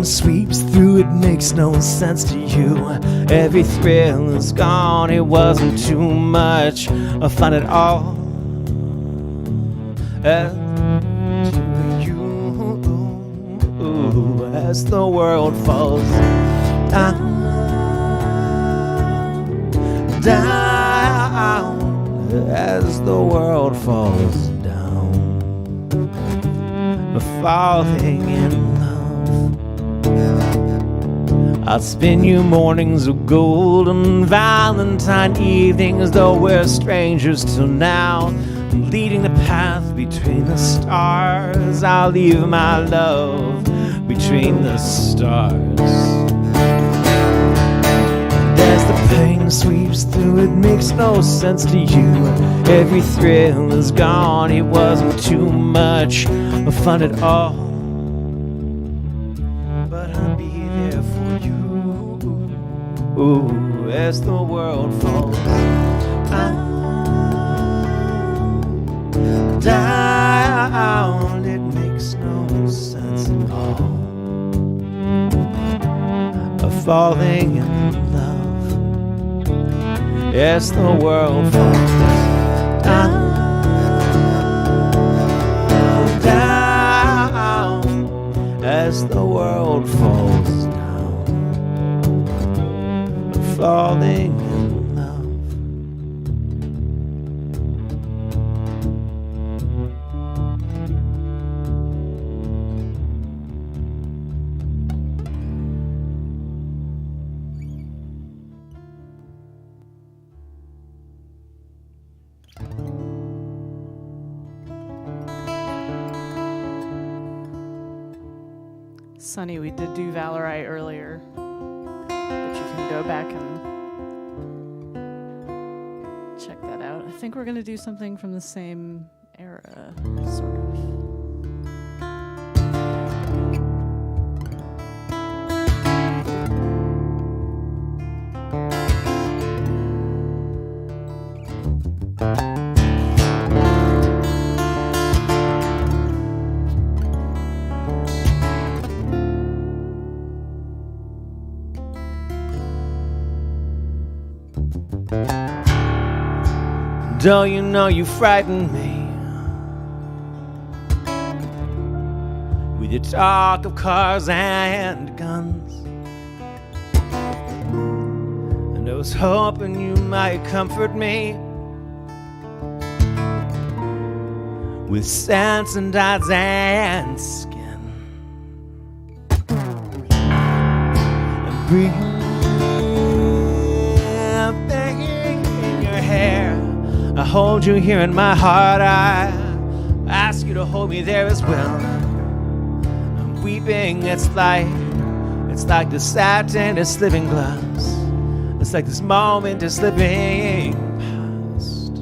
B: Sweeps through, it makes no sense to you. Every thrill is gone, it wasn't too much fun at all. As to you, as the world falls down, down, as the world falls down, falling in love. I'll spin you mornings of gold and Valentine evenings, though we're strangers till now. I'm leading the path between the stars. I'll leave my love between the stars. As the pain sweeps through, it makes no sense to you. Every thrill is gone, it wasn't too much fun at all. Ooh, as the world falls down, it makes no sense at all. Of falling in love as the world falls down, as the world falls down, falling in love.
A: Sunny, we did do Valerie earlier, but you can go back and check that out. I think we're going to do something from the same era, sort of.
B: Don't you know you frighten me with your talk of cars and guns? And I was hoping you might comfort me with sense and odds and skin, and breathing in your hair. I hold you here in my heart. I ask you to hold me there as well. I'm weeping. It's like the satin is slipping glass. It's like this moment is slipping past.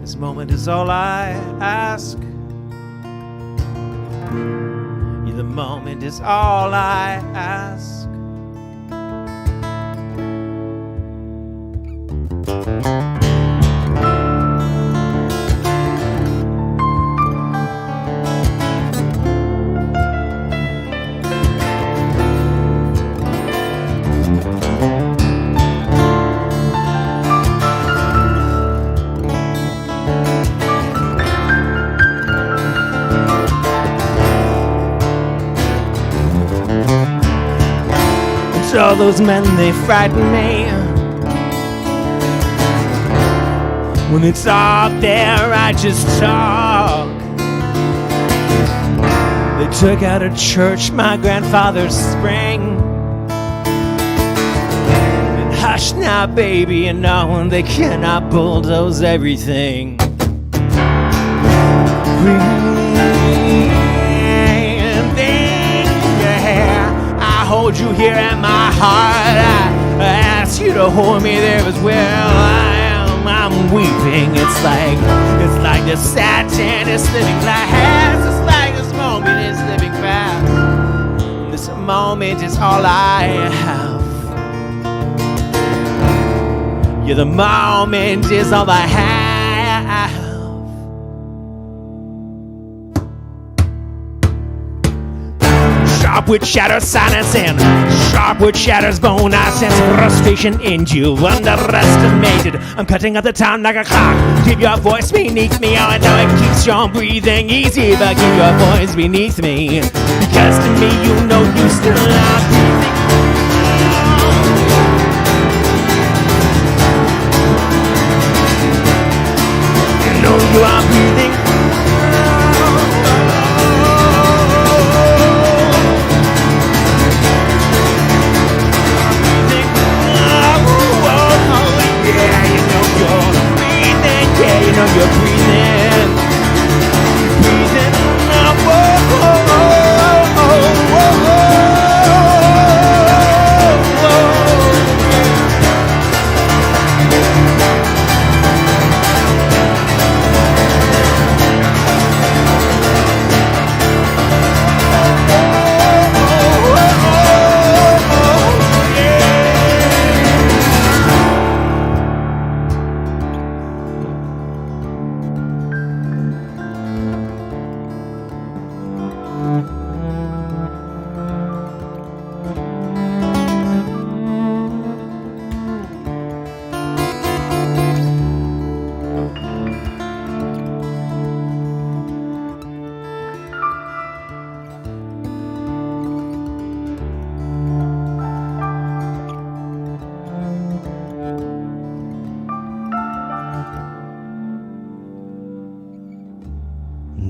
B: This moment is all I ask. Yeah, the moment is all I ask. All those men, they frighten me. When they talk their righteous talk, they took out of church my grandfather's spring. And hush now, baby, you know they cannot bulldoze everything. Hold you here in my heart. I ask you to hold me there as well. I'm weeping. It's like the satin is slipping fast. It's like this moment is slipping fast. This moment is all I have. Yeah, the moment is all I have. Sharp with shatter silence and sharp with shatters bone. I sense frustration in you, underestimated. I'm cutting out the time like a clock. Keep your voice beneath me. Oh, I know it keeps your breathing easy, but keep your voice beneath me. Because to me, you know you still are breathing. You know you are breathing. You're breathing, breathing, oh, oh, oh, oh, oh, oh.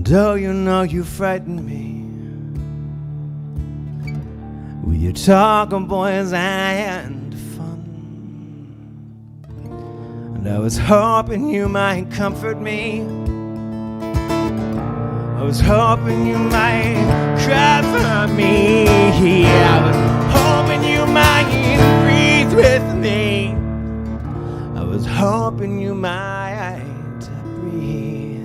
B: And oh, you know you frighten me with your talking boys and fun. And I was hoping you might comfort me. I was hoping you might comfort me. I was hoping you might breathe with me. I was hoping you might breathe.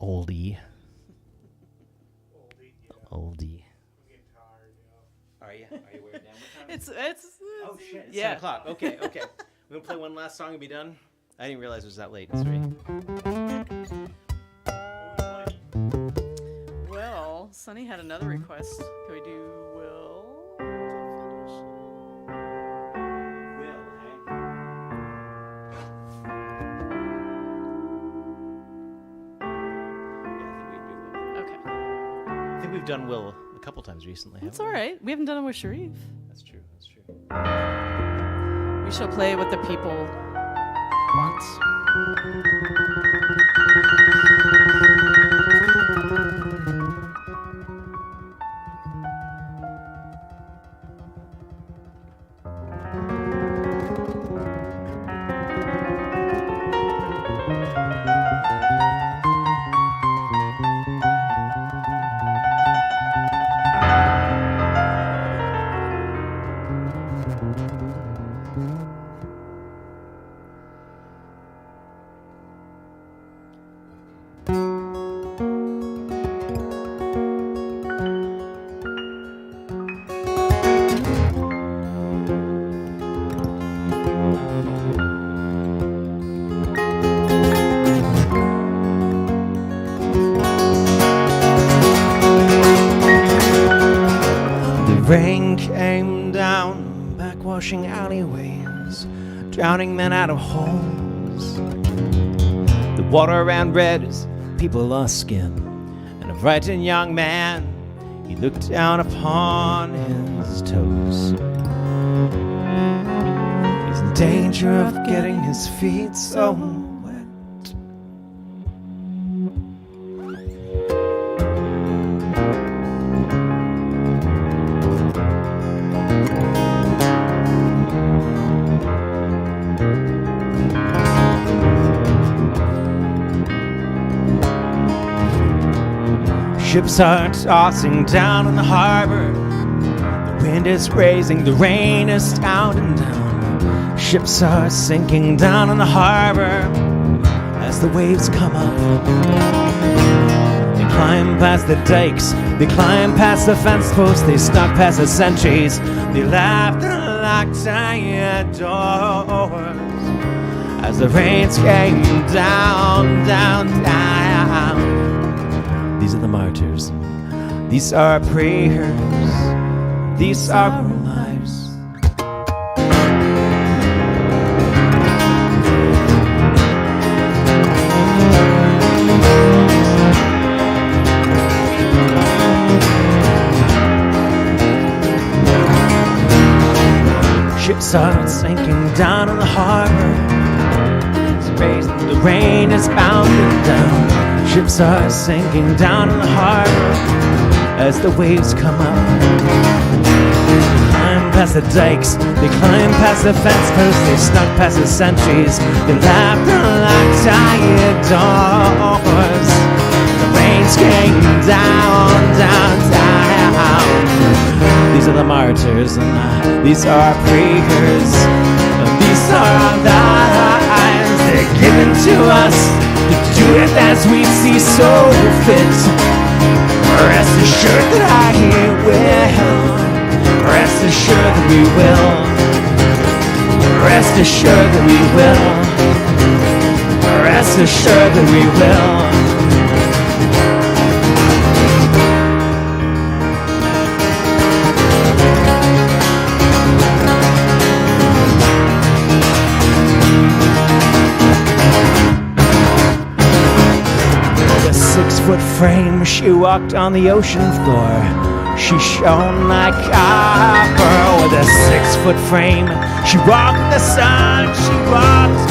D: Oldie. Oldie. Are you? Are you weird now? What time?
A: It's
D: Oh shit! It's
A: yeah.
D: 7 o'clock. Okay. We're gonna play one last song and be done. I didn't realize it was that late. Sorry.
A: Well, Sonny had another request. Can we do Will? Okay.
D: I think we've done Will a couple times recently.
A: That's
D: haven't
A: all right. We haven't done it with Sharif.
D: we? That's true. That's true.
A: We shall play what the people want.
B: Rain came down, backwashing alleyways, drowning men out of holes. The water ran red as people lost skin, and a frightened young man, he looked down upon his toes. He's in danger of getting his feet so wet. Ships are tossing down in the harbor. The wind is raising, the rain is pounding down. Ships are sinking down in the harbor as the waves come up. They climb past the dikes, they climb past the fence posts, they snuck past the sentries. They laughed and locked their doors as the rains came down, down, down. These are the martyrs. These are our prayers. These are our lives. Ships are sinking down in the harbor. It's raising, the rain is pounding down. Ships are sinking down in the harbor as the waves come up. They climb past the dikes, they climb past the fence posts, they snuck past the sentries, they laughed and locked tired doors. The rains came down, down, down. These are the martyrs and these are our prayers. These are our lives, they're given to us to do it as we see so fit. Rest assured that I will. Rest assured that we will. Rest assured that we will. Rest assured that we will. 6-foot frame. She walked on the ocean floor. She shone like copper with a 6-foot frame. She walked in the sun. She walked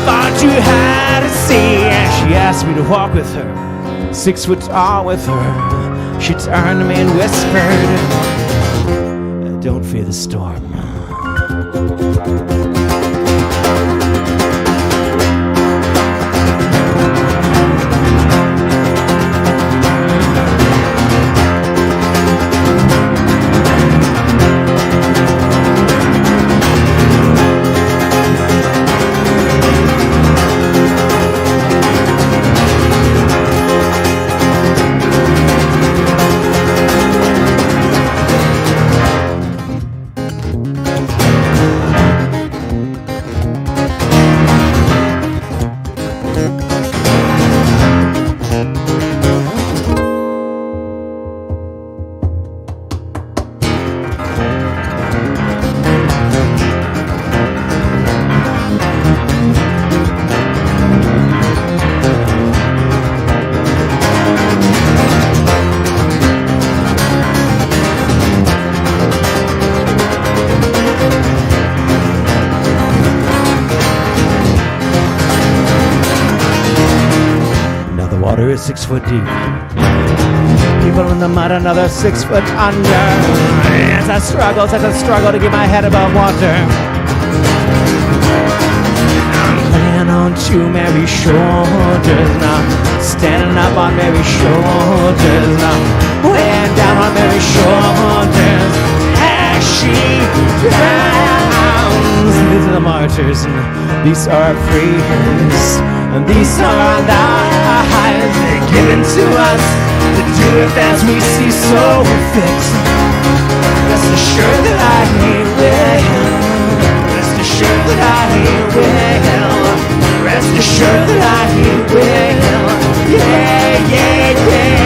B: far too high to see. And she asked me to walk with her, 6 foot tall with her. She turned to me and whispered, "Don't fear the storm." Water is 6 foot deep. People in the mud, another 6 foot under. As I struggle to get my head above water. I'm laying on two Mary's shoulders now, standing up on Mary's shoulders now, laying down on Mary's shoulders as she drowns. These are the martyrs, and these are our prayers. And these are the lives they're given to us to do it as we see so fit. Rest assured that I will. Rest assured that I will. Rest assured that I will. Yeah, yeah, yeah.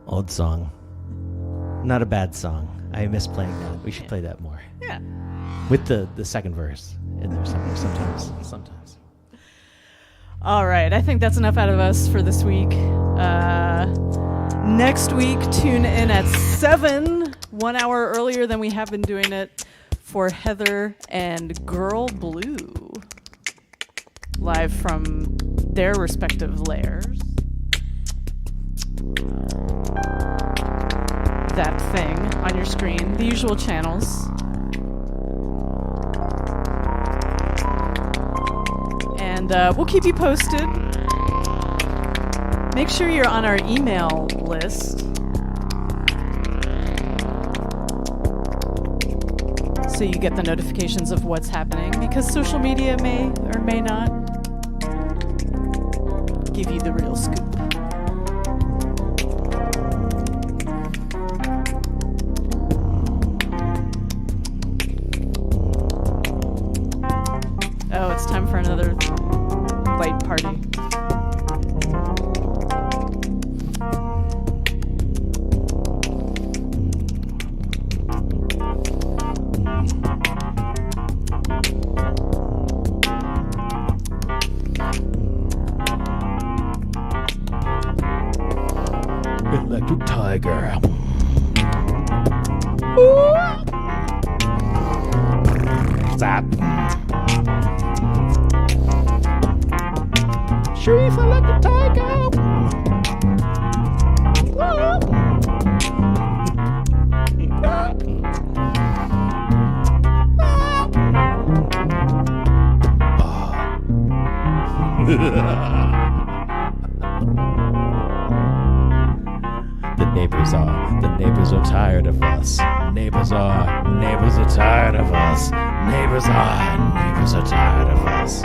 B: Old song. Not a bad song. I miss playing that. We should play that more.
A: Yeah.
B: With the second verse in there sometimes.
A: All right. I think that's enough out of us for this week. Next week, tune in at 7, 1 hour earlier than we have been doing it, for Heather and Girl Blue, live from their respective lairs. That thing on your screen, the usual channels. And we'll keep you posted. Make sure you're on our email list so you get the notifications of what's happening, because social media may or may not give you the real scoop. Oh, it's time for another light party.
B: Electric Tiger. Zap. Sharif, Electric Tiger. The neighbors are tired of us. Neighbors are tired of us. Neighbors are tired of us.